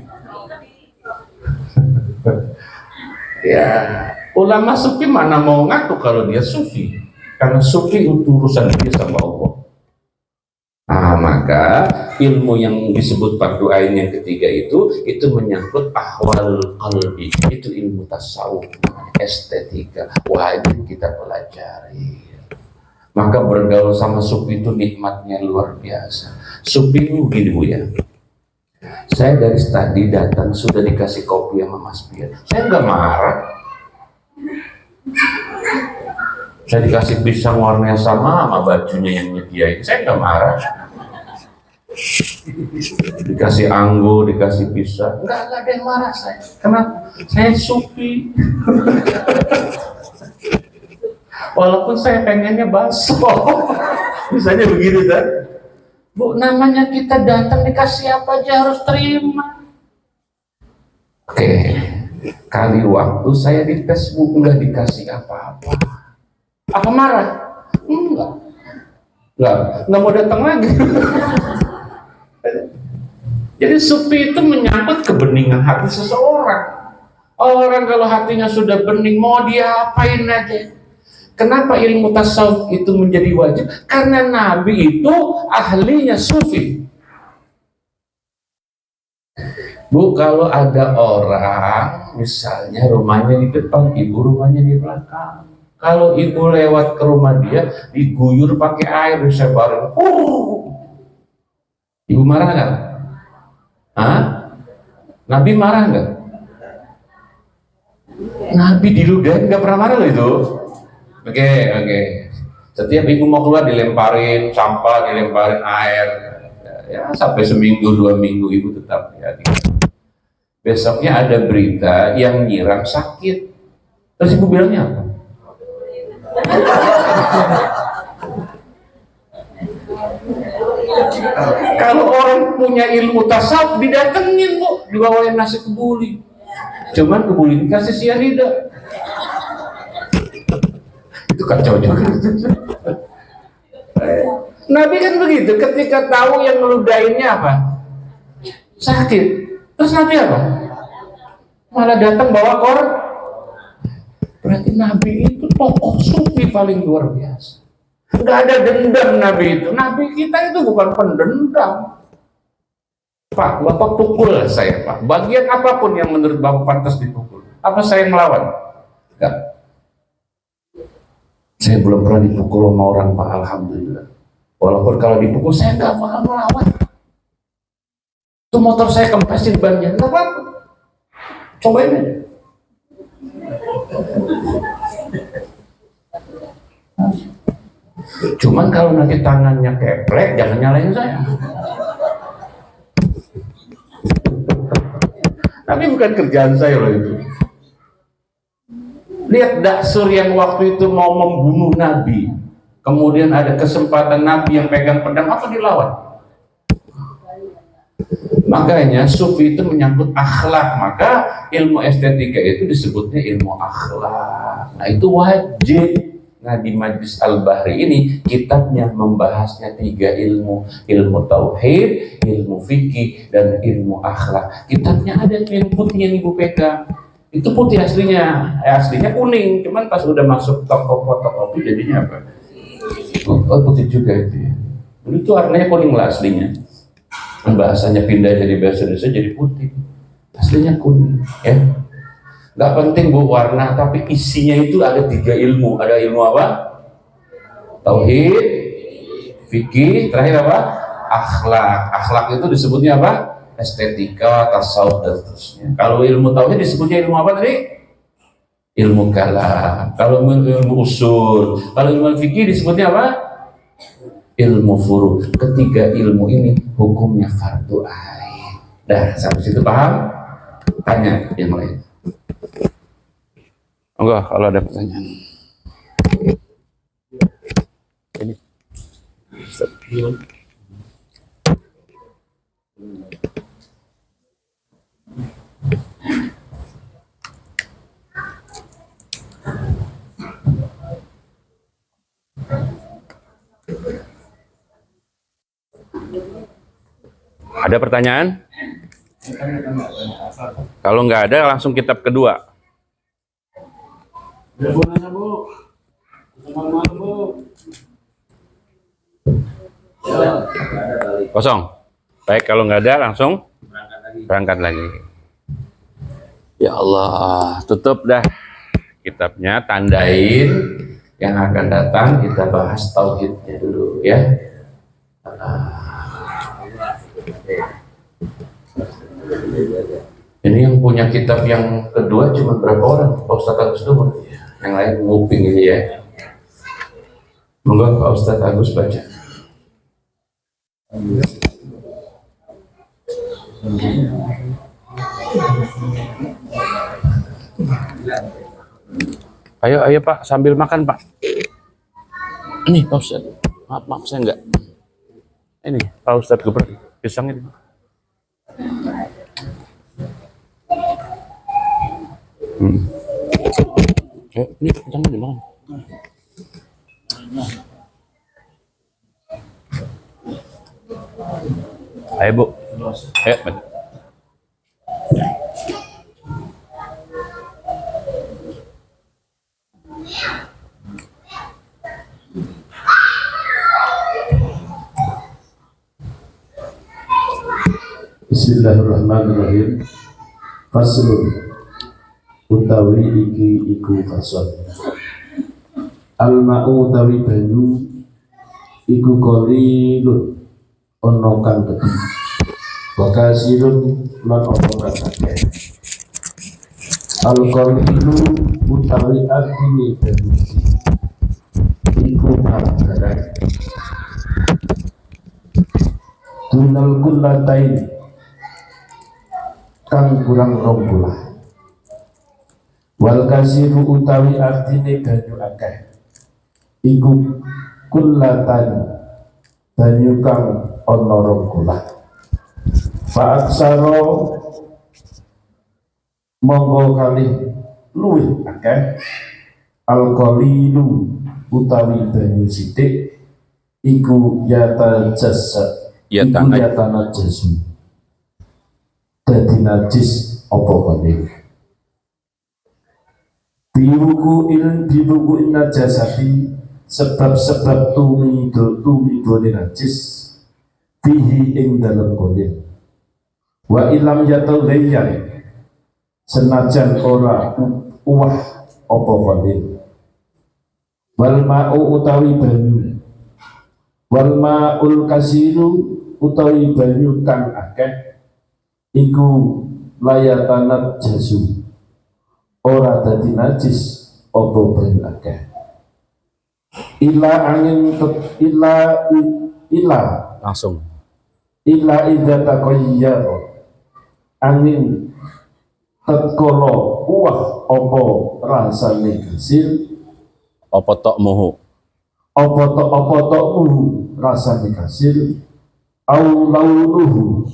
Ya, ulama sufi mana mau ngaku kalau dia sufi? Karena sufi itu urusan dia sama Allah. Nah, maka ilmu yang disebut fardu ain yang ketiga itu menyangkut ahwal qalbi. Itu ilmu tasawuf, estetika. Wajib kita pelajari. Maka bergaul sama sufi itu nikmatnya luar biasa. Sufi itu begini bu ya. Saya dari tadi datang sudah dikasih kopi sama Mas Pian. Saya nggak marah. Saya dikasih pisang warnanya sama bajunya yang nyediain, saya nggak marah. Dikasih anggur, dikasih pisang, nggak ada yang marah saya. Kenapa? Saya sufi. Walaupun saya pengennya bakso, misalnya begitu kan? Bu, namanya kita datang dikasih apa aja harus terima. Oke, kali waktu saya di Facebook nggak dikasih apa-apa. Apa marah? Enggak mau datang lagi. Jadi sufi itu menyangkut kebeningan hati seseorang. Orang kalau hatinya sudah bening, mau diapain aja. Kenapa ilmu tasawuf itu menjadi wajib? Karena Nabi itu ahlinya sufi. Bu, kalau ada orang, misalnya rumahnya di depan, ibu rumahnya di belakang. Kalau ibu lewat ke rumah dia, diguyur pakai air, disebarin. Ibu marah nggak? Hah? Nabi marah nggak? Nabi diludahin nggak pernah marah loh itu. Oke. Setiap ibu mau keluar dilemparin sampah, dilemparin air. Ya sampai seminggu 2 minggu ibu tetap ya. Besoknya ada berita yang nyiram sakit. Terus ibu bilangnya apa? Kalau orang punya ilmu tasawuf didatengin bu, dibawain nasi kebuli. Cuman kebuli dikasih sianida. Itu kacau juga. Nabi kan begitu, ketika tahu yang ngeludainnya apa? Sakit. Terus Nabi apa? Malah datang bawa korban. Berarti Nabi itu tokoh sufi paling luar biasa. Nggak ada dendam Nabi itu. Nabi kita itu bukan pendendam. Pak, Bapak pukul saya Pak. Bagian apapun yang menurut Bapak pantas dipukul. Apa saya melawan? Enggak. Saya belum pernah dipukul sama orang Pak, alhamdulillah. Walaupun kalau dipukul saya nggak bakal melawan. Itu motor saya kempesin bannya, nggak apa-apa. Cobain aja. Cuman kalau nanti tangannya keplek, jangan nyalain saya. Tapi bukan kerjaan saya loh itu. Lihat Daksur yang waktu itu mau membunuh Nabi. Kemudian ada kesempatan Nabi yang pegang pedang, apa dilawan? Makanya sufi itu menyangkut akhlak. Maka ilmu estetika itu disebutnya ilmu akhlak. Nah itu wajib. Ngadi Majlis Al-Bahri ini kitabnya membahasnya 3 ilmu, ilmu tauhid, ilmu fikih, dan ilmu akhlak. Kitabnya ada yang putih yang ibu pegang. Itu putih aslinya, aslinya kuning, cuman pas udah masuk toko fotokopi jadinya apa? Oh, putih juga itu ya. Itu warnanya kuning lah aslinya. Bahasanya pindah jadi bahasa Indonesia jadi putih. Aslinya kuning, ya. Gak penting bu warna, tapi isinya itu ada 3 ilmu. Ada ilmu apa? Tauhid, fikih, terakhir apa? Akhlak. Akhlak itu disebutnya apa? Estetika, tasawuf dan seterusnya. Kalau ilmu tauhid disebutnya ilmu apa tadi? Ilmu kalam. Kalau ilmu usul, kalau ilmu fikih disebutnya apa? Ilmu furu'. Ketiga ilmu ini hukumnya fardu ain. Dah, sampai situ paham? Tanya yang lain. Enggak, kalau ada pertanyaan. Ini. Ada pertanyaan? Kalau nggak ada, langsung kitab kedua. Kosong. Baik, kalau nggak ada, langsung berangkat lagi. Ya Allah, tutup dah kitabnya, tandain yang akan datang. Kita bahas tauhidnya dulu ya. Ini yang punya kitab yang kedua cuma berapa orang? Pak Ustadz Agus dulu. Yang lain nguping ini ya. Monggo Pak Ustadz Agus baca. Ayo Pak, sambil makan Pak. Ini Pak Ustadz. Maaf saya enggak. Ini Pak Ustadz Gubernur pisang ini. Ini pisangnya di mana? Ayo Bu. Ayo. Bismillahirrahmanirrahim. Faslun utawi iki iku fasal. Al-ma'u utawi banyu iku qalilun ana kang gedhe. Wa kasirun lan ana kang akeh. Al-qalilu utawi artine banyu iku barang. Dunal kullatain kang kurang rombulah. Wal kasiru utawi artine banyu akeh iku kullatan banyu kang ana rombulah. Fa aksara monggo kalih luwih akeh al-qalilu utawi banyu sithik iku yata jasad iku yata najasu dadi najis apa kene. Biruku najasati sebab-sebab tumidone najis bihi ing dalem kene. Wa ilam yatau layyan senajan ora uwah apa kene. Wal ma'u utawi banyu, wal ma'ul kasiru utawi banyu kang akeh iku layatanat jasu ora dadi najis apa banyu akeh. Ila angin ila Langsung. Ila idza taqayyar angin tatkala uwah apa rasane kasil Apa tok muhu? apa muhu rasane kasil au launuhu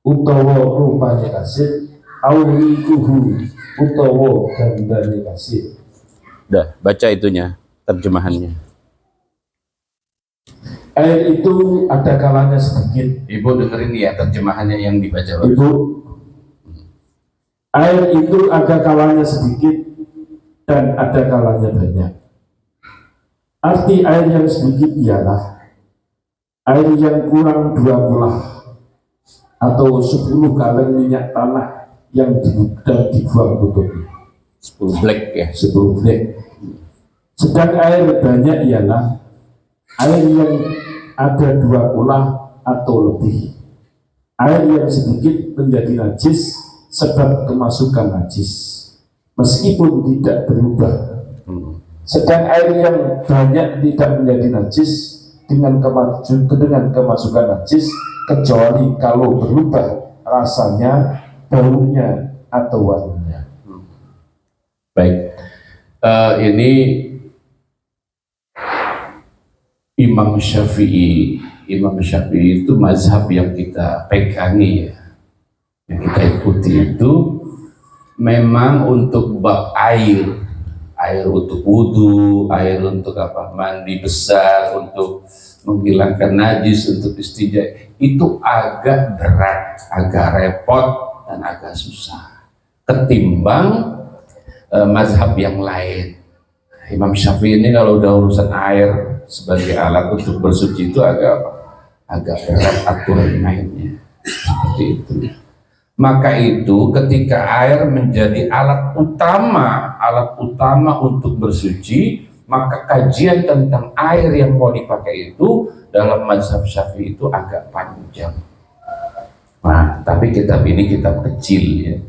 utawa rupane kasil au rikuhu utawa gandane kasil. Dah, baca itunya. terjemahannya. Air itu ada kalanya sedikit. Ibu dengerin ya terjemahannya yang dibaca. Ibu, air itu ada kalanya sedikit dan ada kalanya banyak. Arti air yang sedikit ialah air yang kurang 2 kulah atau 10 galon minyak tanah yang dibuang tutupnya. 10 black ya. 10 black. Sedang air banyak ialah air yang ada 2 kulah atau lebih. Air yang sedikit menjadi najis sebab kemasukan najis, meskipun tidak berubah. Sedang air yang banyak tidak menjadi najis dengan kemasukan najis, kecuali kalau berubah rasanya, baunya, atau warnanya. Baik, ini Imam Syafi'i itu mazhab yang kita pegangi ya, yang kita ikuti itu memang untuk bab air untuk wudhu, air untuk apa, mandi besar, untuk menghilangkan najis, untuk istinja, itu agak berat, agak repot dan agak susah ketimbang mazhab yang lain. Imam Syafi'i ini kalau udah urusan air sebagai alat untuk bersuci itu agak berat aturan mainnya, seperti itu. Maka itu ketika air menjadi alat utama untuk bersuci, maka kajian tentang air yang mau dipakai itu dalam mazhab Syafi'i itu agak panjang. Nah, tapi kitab ini kitab kecil ya.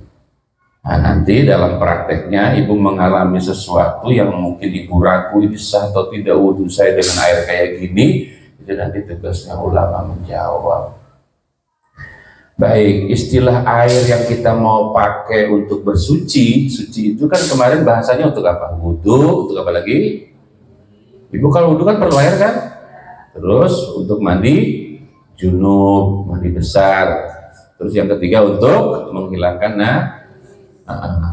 Nah, nanti dalam prakteknya ibu mengalami sesuatu yang mungkin ibu ragu ini sah atau tidak wudhu saya dengan air kayak gini, itu nanti tugasnya ulama menjawab. Baik, istilah air yang kita mau pakai untuk bersuci, suci itu kan kemarin bahasanya untuk apa? Wudhu, untuk apa lagi? Ibu kalau wudhu kan perlu air kan? Terus untuk mandi junub, mandi besar. Terus yang ketiga untuk menghilangkan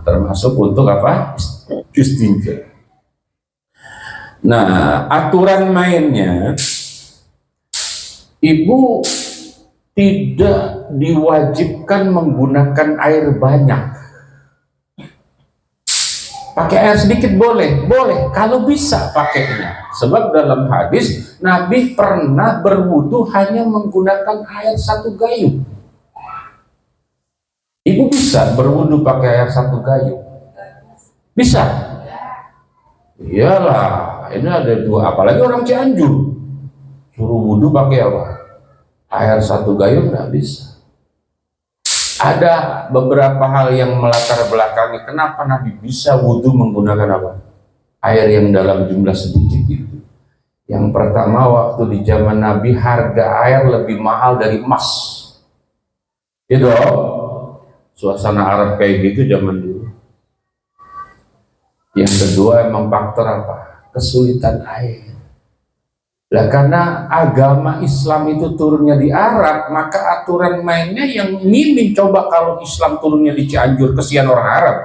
termasuk untuk apa? Istinja. Nah, aturan mainnya, ibu tidak diwajibkan menggunakan air banyak. Pakai air sedikit boleh kalau bisa pakainya. Sebab dalam hadis Nabi pernah berwudu hanya menggunakan air 1 gayung. Ibu bisa berwudu pakai air 1 gayung? Bisa? Iyalah, ini ada 2, apalagi orang Cianjur suruh wudu pakai apa? Air 1 gayung nggak bisa. Ada beberapa hal yang melatar belakangi kenapa Nabi bisa wudu menggunakan apa? Air yang dalam jumlah sedikit itu. Yang pertama, waktu di zaman Nabi harga air lebih mahal dari emas. Gitu. Suasana Arab kayak gitu zaman dulu. Yang kedua, emang faktor apa? Kesulitan air. Nah, karena agama Islam itu turunnya di Arab, maka aturan mainnya yang minim. Coba kalau Islam turunnya di Cianjur, kesian orang Arab.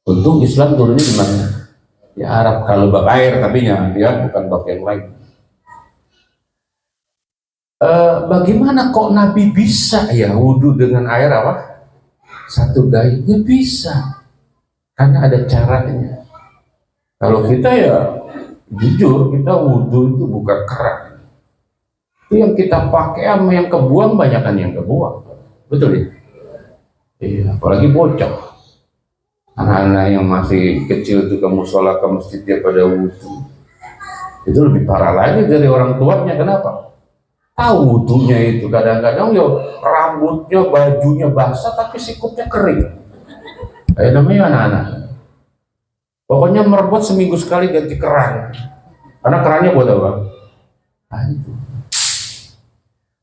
Untung Islam turunnya di mana? Di Arab. Kalau bab air, tapi ya bukan bab yang lain. Bagaimana kok Nabi bisa ya wudhu dengan air apa? 1 gayung? Ya bisa, karena ada caranya. Kalau kita ya jujur, kita wudhu itu buka keran. Itu yang kita pakai sama yang kebuang, banyakan yang kebuang. Betul ya? Iya, apalagi bocah. Anak-anak yang masih kecil itu ke musola, ke masjid, dia pada wudhu. Itu lebih parah lagi dari orang tuanya. Kenapa? Tahu wudhunya itu kadang-kadang rambutnya, bajunya basah tapi sikutnya kering. Kayak namanya anak-anak. Pokoknya merebut seminggu sekali ganti keran. Karena kerannya buat apa?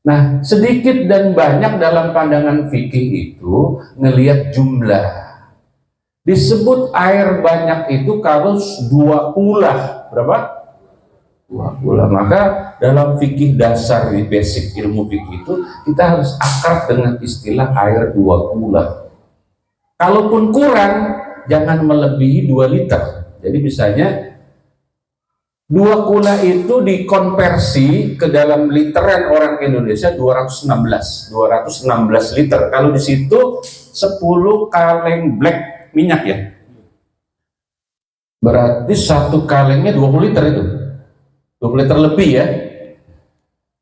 Nah, sedikit dan banyak dalam pandangan fikih itu ngelihat jumlah. Disebut air banyak itu kalau 2 kulah. Berapa? 2 kulah. Maka dalam fikih dasar di basic ilmu fikih itu kita harus akrab dengan istilah air 2 kulah. Kalaupun kurang, jangan melebihi 2 liter. Jadi misalnya 2 kula itu dikonversi ke dalam literan orang Indonesia 216 liter. Kalau di situ 10 kaleng black minyak ya. Berarti 1 kalengnya 20 liter itu. 20 liter lebih ya.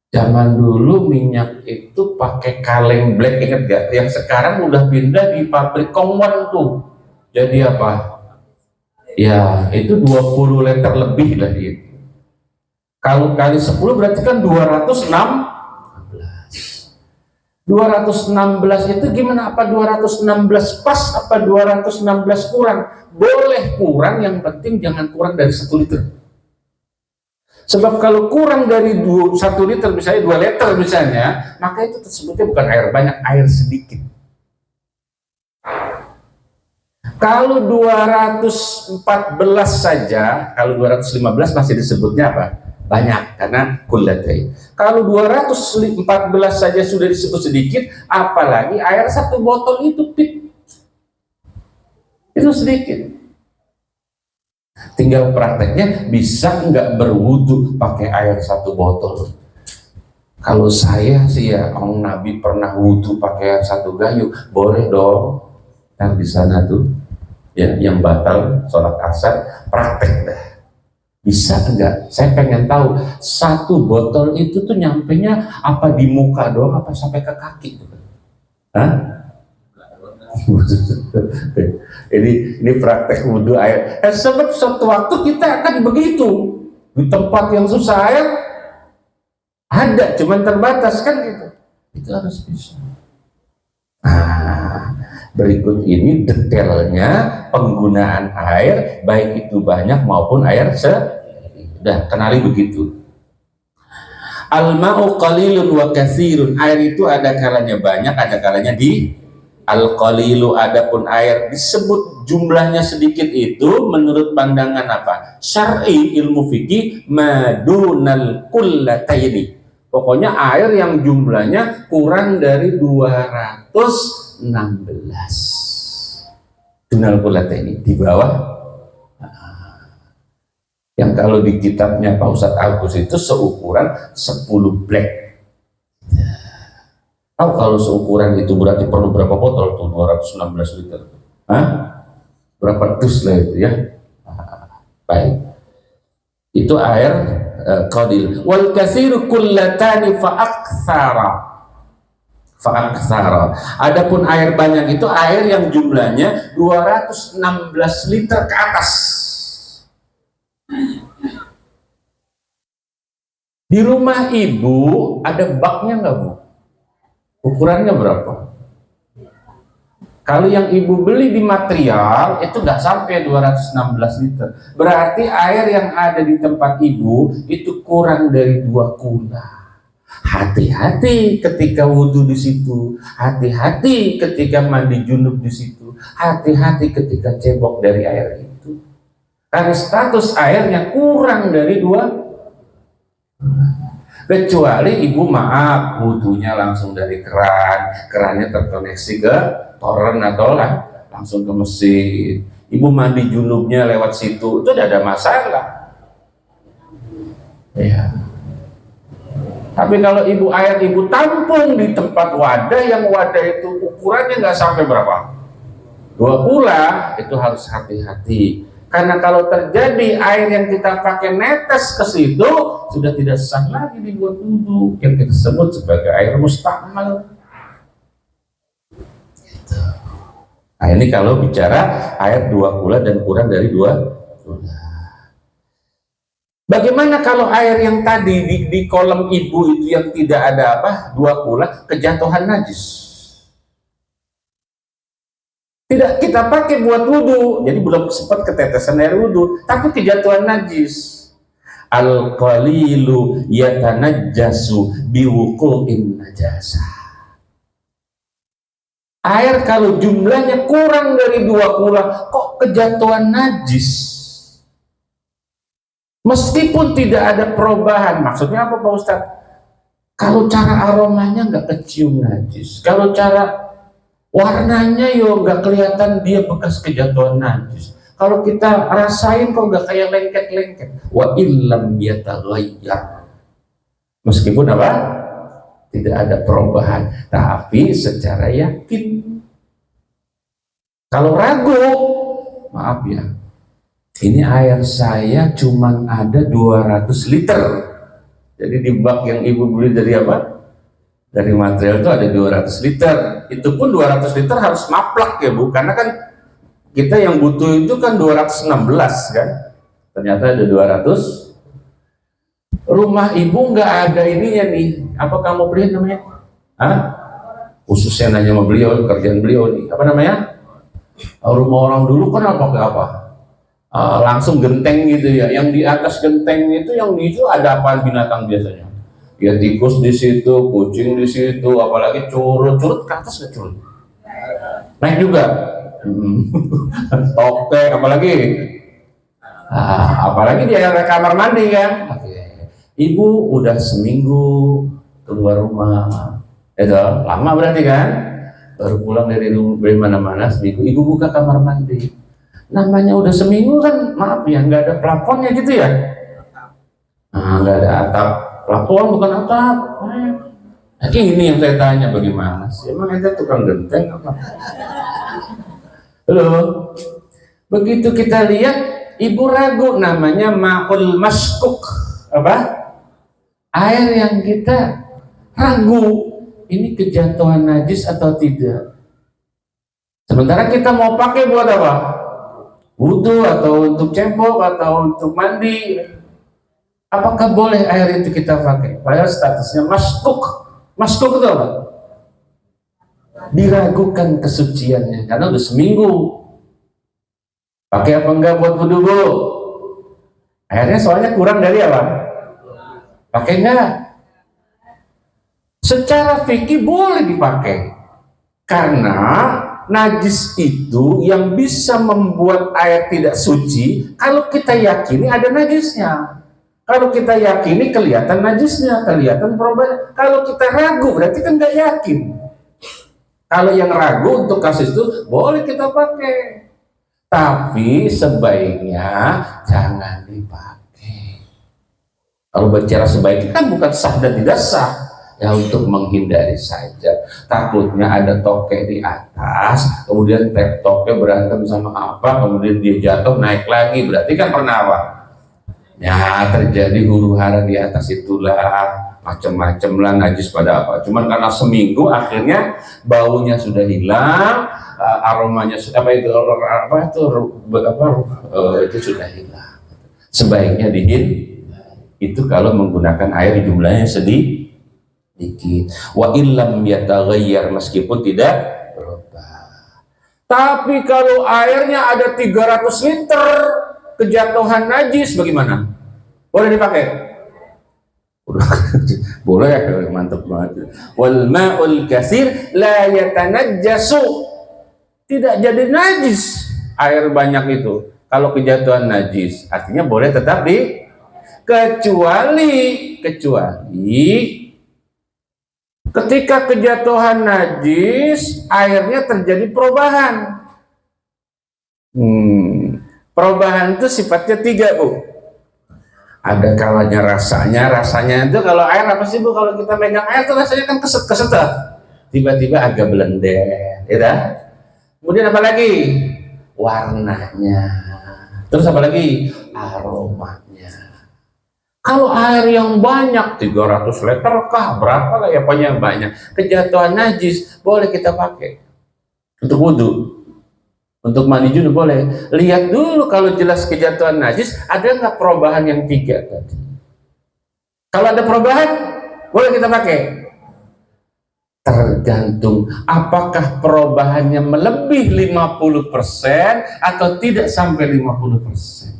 Zaman dulu minyak itu pakai kaleng black, ingat gak? Yang sekarang udah pindah di pabrik Kongwan tuh. Jadi apa? Ya, itu 20 liter lebih lah itu. Kalau kali 10 berarti kan 216 itu gimana? Apa 216 pas? Apa 216 kurang? Boleh kurang, yang penting jangan kurang dari 1 liter. Sebab kalau kurang dari 1 liter, misalnya 2 liter misalnya, maka itu tersebutnya bukan air banyak, air sedikit. Kalau 214 saja, kalau 215 masih disebutnya apa? Banyak, karena kullatai. Kalau 214 saja sudah disebut sedikit, apalagi air 1 botol itu itu sedikit. Tinggal prakteknya, bisa nggak berwudu pakai air 1 botol. Kalau saya sih ya, Om Nabi pernah wudu pakai air 1 gayung, boleh dong. Kan di sana tuh ya, yang batal sholat asar, praktek dah. Bisa enggak? Saya pengen tahu 1 botol itu tuh nyampenya apa di muka doang, apa sampai ke kaki? Hah? ini praktek wudhu air. Sebab suatu waktu kita akan begitu di tempat yang susah air ada, cuman terbatas kan gitu. Itu harus bisa. Berikut ini detailnya penggunaan air, baik itu banyak maupun air sedikit. Dah kenali begitu. Al-ma'u qalilun wa katsirun. Air itu ada kalanya banyak, ada kalanya di al-qalilu. Adapun air disebut jumlahnya sedikit itu menurut pandangan apa? Syar'i, ilmu fikih, madunal kullataini. Pokoknya air yang jumlahnya kurang dari 216. Dunal kullataini, di bawah. Yang kalau di kitabnya Pak Ustadz Agus itu seukuran 10 black. Tahu kalau seukuran itu berarti perlu berapa botol tuh 216 liter? Hah? Berapa dus lah itu ya? Baik. Itu air qadil. Wal katsiru kullatani fa aktsara. Adapun air banyak itu air yang jumlahnya 216 liter ke atas. Di rumah ibu ada baknya nggak, Bu? Ukurannya berapa? Kalau yang ibu beli di material itu nggak sampai 216 liter. Berarti air yang ada di tempat ibu itu kurang dari 2 kula. Hati-hati ketika wudhu di situ, hati-hati ketika mandi junub di situ, hati-hati ketika cebok dari air itu. Karena status airnya kurang dari 2. Kecuali ibu maaf wudhunya langsung dari kerannya terkoneksi ke toren atau langsung ke mesin. Ibu mandi junubnya lewat situ, itu tidak ada masalah. Ya. Tapi kalau air ibu tampung di tempat wadah, yang wadah itu ukurannya nggak sampai berapa? 2 kula, itu harus hati-hati. Karena kalau terjadi air yang kita pakai netes ke situ, sudah tidak sah lagi dibuat wudhu, yang kita sebut sebagai air mustakmal. Nah ini kalau bicara air 2 kula dan kurang dari 2 kula. Bagaimana kalau air yang tadi di kolam ibu itu yang tidak ada 2 kula, kejatuhan najis? Tidak kita pakai buat wudhu, jadi belum sempat ketetesan air wudhu, tapi kejatuhan najis. Al-qalilu yatanajjasu biwuqu'in najasah. Air kalau jumlahnya kurang dari 2 kula, kok kejatuhan najis? Meskipun tidak ada perubahan, maksudnya apa Pak Ustadz? Kalau cara aromanya nggak kecium najis, kalau cara warnanya yo nggak kelihatan dia bekas kejatuhan najis. Kalau kita rasain kok nggak kayak lengket-lengket. Wa illam yataghayyar. Meskipun apa? Tidak ada perubahan, tapi secara yakin. Kalau ragu, maaf ya, ini air saya cuma ada 200 liter. Jadi di bak yang ibu beli dari apa? Dari material itu ada 200 liter. Itu pun 200 liter harus maplak ya Bu, karena kan kita yang butuh itu kan 216 kan. Ternyata ada 200. Rumah ibu nggak ada ininya nih. Apa kamu beli namanya? Hah? Khususnya nanya sama beliau, kerjaan beliau nih. Apa namanya? Rumah orang dulu kan apa? Langsung genteng gitu ya. Yang di atas genteng itu, yang di itu ada apa binatang biasanya? Ya tikus di situ, kucing di situ, apalagi curut ke atas nggak curut? Naik juga. Tokek, apalagi? Apalagi di kamar mandi kan? Ibu udah seminggu keluar rumah, itu lama berarti kan? Baru pulang dari mana-mana seminggu, ibu buka kamar mandi. Namanya udah seminggu kan, maaf ya, nggak ada plafonnya gitu ya? Nggak ada atap, plafon bukan atap. Nah, ini yang saya tanya, bagaimana sih? Emang ada tukang genteng apa? Halo, begitu kita lihat, ibu ragu, namanya ma'ul maskuk, apa? Air yang kita ragu, ini kejatuhan najis atau tidak. Sementara kita mau pakai buat apa? Wudu atau untuk cebok atau untuk mandi. Apakah boleh air itu kita pakai? Padahal statusnya maskuk. Maskuk itu apa? Diragukan kesuciannya karena udah seminggu. Pakai apa enggak buat wudu, Bu? Airnya soalnya kurang dari apa? Pakai enggak? Secara fikih boleh dipakai, karena najis itu yang bisa membuat air tidak suci kalau kita yakini ada najisnya. Kalau kita yakini kelihatan najisnya, kelihatan perubahan. Kalau kita ragu berarti kan nggak yakin. Kalau yang ragu untuk kasus itu boleh kita pakai, tapi sebaiknya jangan dipakai. Kalau bicara sebaiknya kan bukan sah dan tidak sah, ya untuk menghindari saja. Takutnya ada tokek di atas, kemudian tokek berantem sama apa, kemudian dia jatuh naik lagi, berarti kan pernah apa? Ya terjadi huru hara di atas itulah, macam-macam lah najis pada apa. Cuman karena seminggu akhirnya baunya sudah hilang, aromanya itu sudah hilang. Sebaiknya itu kalau menggunakan air jumlahnya sedikit. Wa illam yataghayyar, meskipun tidak berubah. Tapi kalau airnya ada 300 liter kejatuhan najis, bagaimana? Boleh dipakai? Boleh, mantap banget. Wal ma'ul katsir la yatanajjasu, tidak jadi najis air banyak itu kalau kejatuhan najis, artinya boleh tetap kecuali ketika kejatuhan najis airnya terjadi perubahan. Perubahan itu sifatnya 3, Bu. Ada kalanya rasanya itu kalau air apa sih, Bu? Kalau kita megang air itu rasanya kan keset-keset, tiba-tiba agak blender, ya. Kemudian apa lagi? Warnanya. Terus apa lagi? Aromanya. Kalau air yang banyak, 300 liter kah, berapa lah ya, pokoknya banyak, kejatuhan najis, boleh kita pakai untuk wudhu, untuk mandi junub boleh. Lihat dulu kalau jelas kejatuhan najis, ada nggak perubahan yang 3 tadi. Kalau ada perubahan, boleh kita pakai. Tergantung apakah perubahannya melebih 50% atau tidak sampai 50%.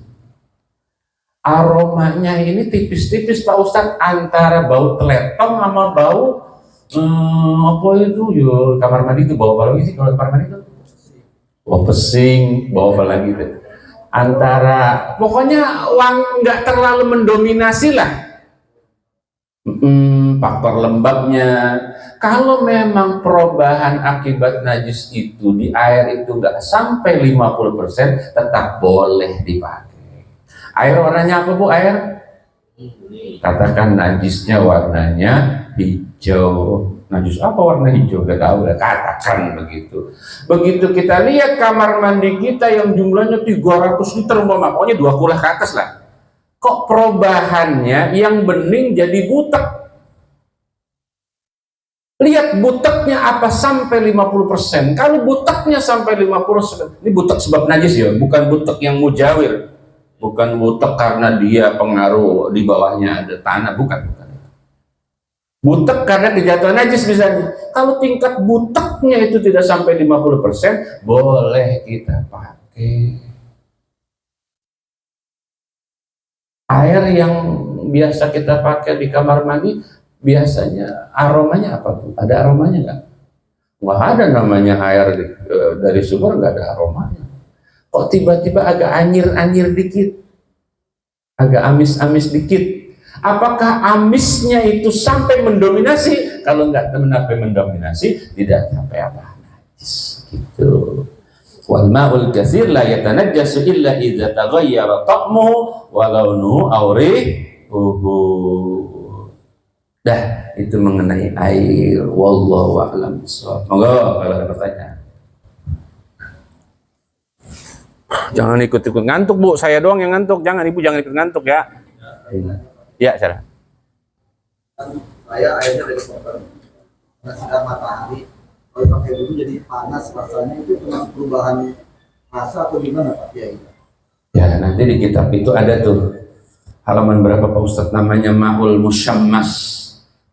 Aromanya ini tipis-tipis Pak Ustadz, antara bau teletong sama bau apa itu ya, kamar mandi itu bau apa lagi sih kalau kamar mandi itu? Bau pesing, bau apa lagi itu? Antara pokoknya nggak terlalu mendominasi lah. faktor lembabnya. Kalau memang perubahan akibat najis itu di air itu nggak sampai 50%, tetap boleh dipakai. Air warnanya apa Bu? Air? Katakan najisnya warnanya hijau. Najis apa warna hijau? Gak tahu ya. Katakan begitu. Begitu kita lihat kamar mandi kita yang jumlahnya 300 liter, pokoknya 2 kulah ke atas lah. Kok perubahannya yang bening jadi butek? Lihat buteknya apa sampai 50%. Kalau buteknya sampai 50%, ini butek sebab najis ya, bukan butek yang mujawir. Bukan butek karena dia pengaruh di bawahnya ada tanah, bukan. Butek karena kejatuhan najis misalnya. Kalau tingkat buteknya itu tidak sampai 50%, boleh kita pakai. Air yang biasa kita pakai di kamar mandi, biasanya aromanya apa tuh? Ada aromanya nggak? Nggak ada namanya air dari sumber, nggak ada aromanya. Kok tiba-tiba agak anyir-anyir dikit, agak amis-amis dikit? Apakah amisnya itu sampai mendominasi? Kalau nggak sampai mendominasi, tidak sampai apa najis gitu. Wal ma'ul katsir la yatanajjasu illa idza taghayyara ta'muhu wa launuhu aw rihuhu. Dah, itu mengenai air. Wallahu a'lam bishawab. Monggo kalau ada pertanyaan. Jangan ikut-ikut ngantuk Bu, saya doang yang ngantuk. Jangan Ibu, jangan ikut ngantuk ya. Ya, salah. Saya airnya dari kotor, nggak sinar matahari. Kalau pakai dulu jadi panas rasanya, itu termasuk perubahan rasa atau gimana Pak Kiai? Ya, nanti di kitab itu ada tuh halaman berapa Pak Ustadz, namanya Ma'ul Musammas.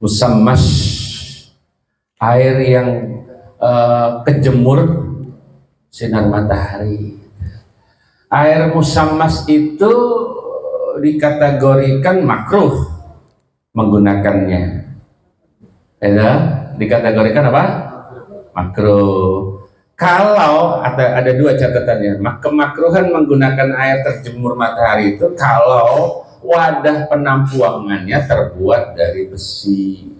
Musammas, air yang kejemur sinar matahari. Air musammas itu dikategorikan makruh menggunakannya. Ya, dikategorikan apa? Makruh. Kalau ada dua catatannya, kemakruhan menggunakan air terjemur matahari itu kalau wadah penampuangannya terbuat dari besi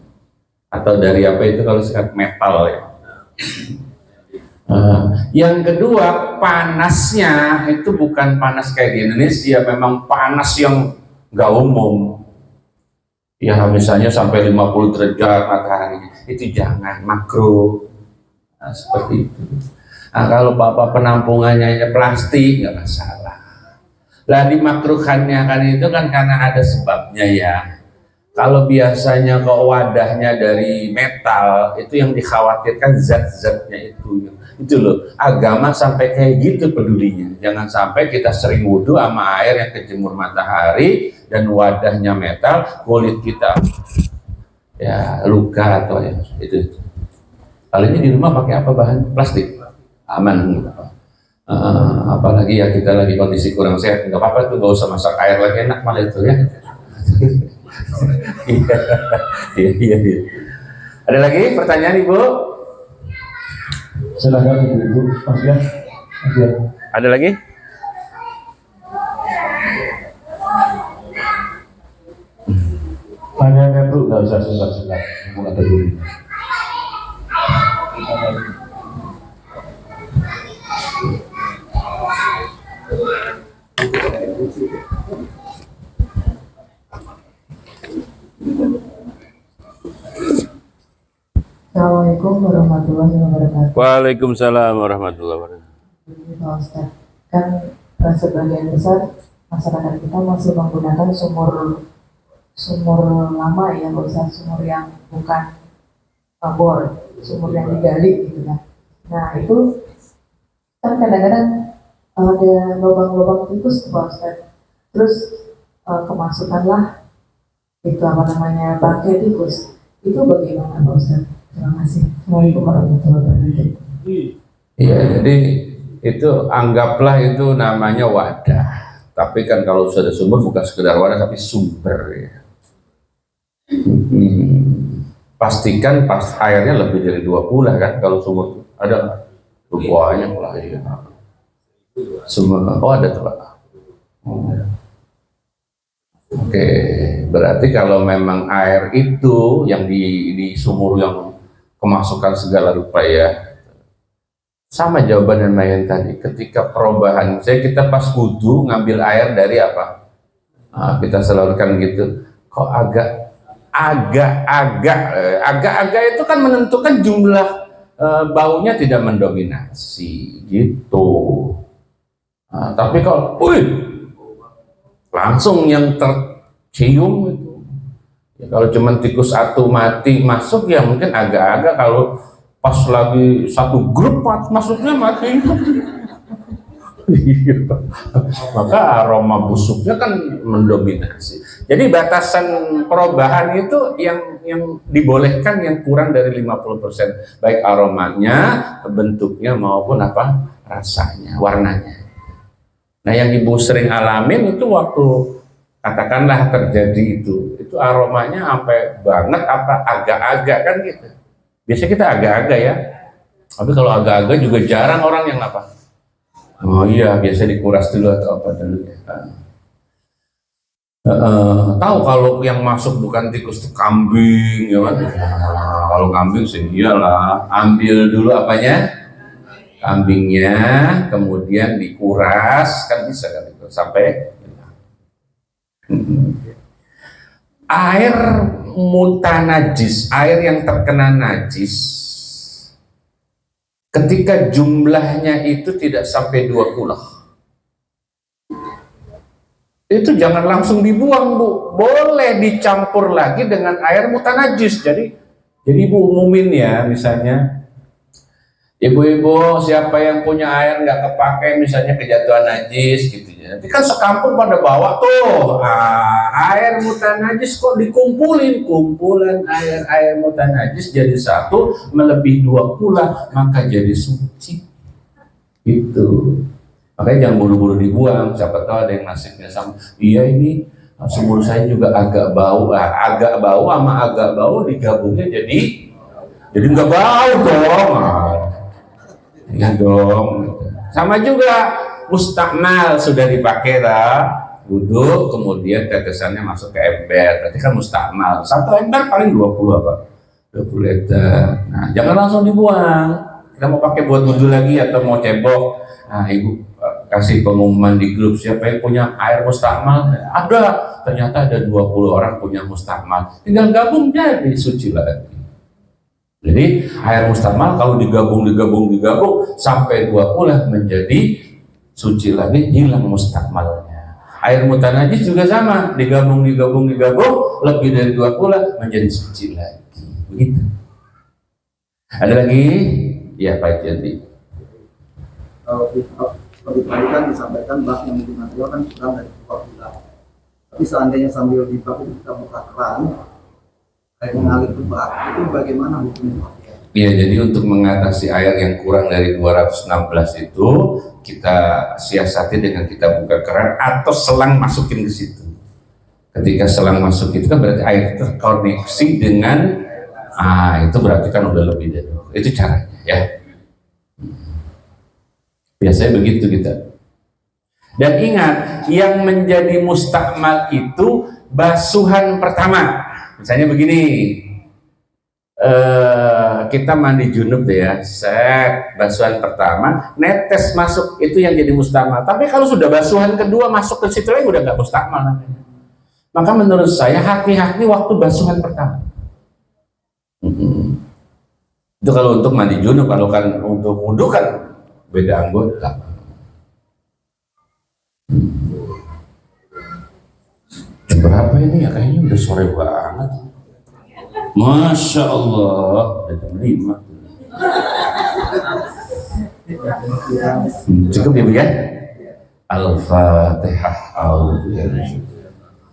atau dari apa itu kalau sekarang metal ya. Yang kedua, panasnya itu bukan panas kayak di Indonesia, memang panas yang nggak umum. Ya misalnya sampai 50 derajat matahari, itu jangan, makruh. Nah, seperti itu. Nah, kalau bapak penampungannya plastik nggak masalah. Lah dimakruhkannya kan itu kan karena ada sebabnya ya. Kalau biasanya kok wadahnya dari metal, itu yang dikhawatirkan zat-zatnya itu loh. Agama sampai kayak gitu pedulinya. Jangan sampai kita sering wudhu sama air yang kejemur matahari dan wadahnya metal, kulit kita ya luka atau ya itu. Kalau ini di rumah pakai apa bahan? Plastik, aman. Apalagi ya kita lagi kondisi kurang sehat, nggak apa-apa tuh, nggak usah masak air lagi, enak malah itu ya. Iya. Ada lagi pertanyaan Ibu? Silakan Ibu. Mas Yan. Ada lagi? Tanyakan tuh nggak usah sungkan-sungkan. Bukan dulu. Assalamualaikum warahmatullahi wabarakatuh. Waalaikumsalam warahmatullahi wabarakatuh. Pak Ustaz, kan sebagian besar masyarakat kita masih menggunakan sumur lama ya Pak Ustaz, sumur yang bukan bor, sumur yang digali gitu kan. Nah itu kan kadang-kadang ada lubang-lubang tikus tuh Pak Ustaz. Terus kemasukanlah itu bangkai tikus. Itu bagaimana Pak Ustaz? Terima kasih. Assalamualaikum warahmatullahi wabarakatuh. Iya, jadi itu anggaplah itu namanya wadah. Tapi kan kalau sudah sumber bukan sekedar wadah tapi sumber ya. Pastikan pas airnya lebih dari 2 kulah kan kalau sumur ada banyak lah ya. Sumber, oh ada tuh Pak. Oke. berarti kalau memang air itu yang di sumur yang kemasukan segala rupa ya, sama jawaban yang main tadi. Ketika perubahan, kita pas wudhu ngambil air dari apa? Kita salurkan gitu. Kok agak-agak itu kan menentukan jumlah baunya tidak mendominasi gitu. Tapi kalau, langsung yang tercium itu. Ya, kalau cuma tikus satu mati masuk ya mungkin agak-agak, kalau pas lagi satu grup masuknya mati. Maka aroma busuknya kan mendominasi. Jadi batasan perubahan itu yang dibolehkan yang kurang dari 50%, baik aromanya, bentuknya maupun apa rasanya, warnanya. Nah, yang ibu sering alamin itu waktu katakanlah terjadi itu aromanya sampai banget apa agak-agak kan gitu. Biasanya kita agak-agak ya, tapi kalau agak-agak juga jarang orang yang apa. Oh iya, biasa dikuras dulu atau apa dulu ya. Tahu kalau yang masuk bukan tikus itu kambing ya kan? Kalau kambing sih iyalah, ambil dulu apanya, kambingnya, kemudian dikuras kan bisa kan itu sampai air mutanajis, air yang terkena najis. Ketika jumlahnya itu tidak sampai 2 kulah, itu jangan langsung dibuang, Bu. Boleh dicampur lagi dengan air mutanajis. Jadi Ibu umumin ya, misalnya ibu-ibu siapa yang punya air nggak kepake, misalnya kejatuhan najis gitu ya. Nanti kan sekampung pada bawa tuh air mutanajis, kok dikumpulin, kumpulan air mutanajis jadi satu melebihi 2 kulah, maka jadi suci. Itu. Makanya jangan buru-buru dibuang. Siapa tahu ada yang nasibnya sama. Iya, ini sumur saya juga agak bau. Agak bau sama agak bau digabungnya jadi nggak bau dong. Ya dong. Sama juga mustakmal, sudah dipakai wudhu, kemudian tetesannya masuk ke ember, berarti kan mustakmal. Satu ember paling 20 apa? 20 liter. Nah, jangan langsung dibuang. Kita mau pakai buat wudhu lagi atau mau cebok. Nah, ibu kasih pengumuman di grup, siapa yang punya air mustakmal? Ada. Ternyata ada 20 orang punya mustakmal. Tinggal gabung jadi suci lagi. Jadi air mustakmal kalau digabung sampai 2 kulah menjadi suci lagi, hilang mustakmalnya. Air mutanajis juga sama, digabung lebih dari 2 kulah menjadi suci lagi. Begitu. Ada lagi? Ya Pak Jadi. Seperti tadi kan disampaikan bak yang menggunakan material kan kurang dari 2 kulah. Tapi seandainya sambil di bak itu kita buka keran, air mengalir ke bak, itu bagaimana hukumnya? Ya, jadi untuk mengatasi air yang kurang dari 216 itu kita siasati dengan kita buka keran atau selang masukin ke situ. Ketika selang masuk itu kan berarti air terkoneksi dengan itu berarti kan udah lebih dari itu caranya ya. Biasanya begitu kita. Dan ingat, yang menjadi mustakmal itu basuhan pertama. Misalnya begini, kita mandi junub deh ya, basuhan pertama, netes masuk itu yang jadi mustakmal. Tapi kalau sudah basuhan kedua masuk ke situ lagi udah nggak mustakmal namanya. Maka menurut saya hati-hati waktu basuhan pertama. Itu kalau untuk mandi junub, kalau kan untuk wudu kan beda anggota. Berapa ini ya, kayaknya udah sore banget. Masya Allah, udah jam 5. Cukup ya Bu ya? Al-Fatihah.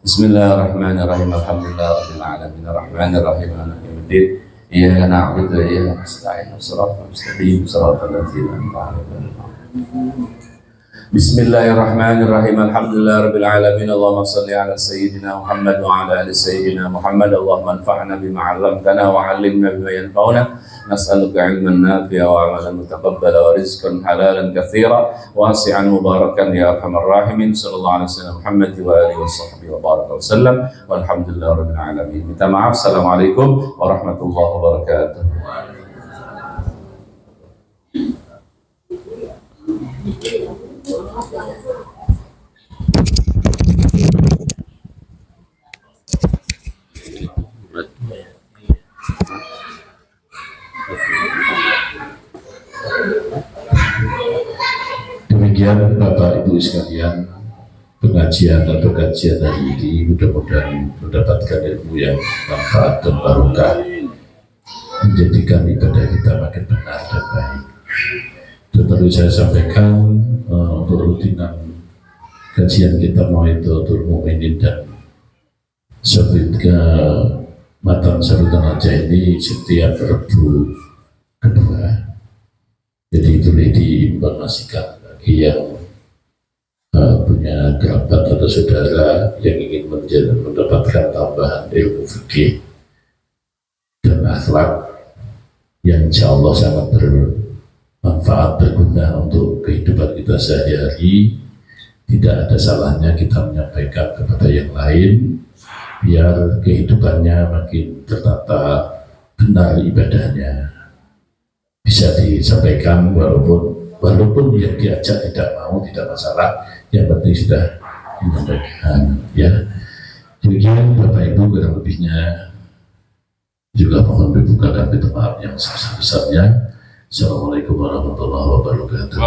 Bismillahirrahmanirrahim. Alhamdulillahirabbil alamin arrahmanirrahim maliki yaumiddin. Iyyaka na'budu wa iyyaka nasta'in. Shiratal mustaqim, shiratal ladzina an'amta 'alaihim. Bismillahirrahmanirrahim. Alhamdulillahirabbil alamin. Allahumma shalli ala sayyidina Muhammad wa ala ali sayyidina Muhammad. Allahumma anfa'na bima 'allamtana wa 'allimna bima yanfa'una. Nas'aluka 'ilman nafi'a wa 'amalan mutaqabbala wa rizqan halalan katsira wasi'an mubarakan ya arhamar rahimin. Sallallahu alaihi wasallam Muhammad wa alihi washabbihi wa baraka wasallam. Walhamdulillahirabbil alamin. Minta maaf. Assalamualaikum warahmatullahi wabarakatuh. Demikian Bapak Ibu sekalian, pengajian atau kajian hari ini mudah-mudahan mendapatkan ilmu yang manfaat dan barokah, menjadikan ibadah kita makin benar dan baik. Dan perlu saya sampaikan untuk rutinan kajian kita Mau'izatul Mu'minin dan Sabit Matan Sarutan Aja ini setiap Rabu kedua. Jadi boleh diinformasikan bagi yang punya kerabat atau saudara yang ingin mendapatkan tambahan ilmu fikih dan akhlak yang insya Allah sangat bermanfaat, berguna untuk kehidupan kita sehari-hari. Tidak ada salahnya kita menyampaikan kepada yang lain biar kehidupannya makin tertata, benar ibadahnya. Bisa disampaikan walaupun yang diajak tidak mau, tidak masalah, yang penting sudah menyampaikan ya. Demikian Bapak Ibu, kurang lebihnya juga mohon dibuka dan minta maaf yang sebesar-besarnya. Assalamualaikum warahmatullahi wabarakatuh.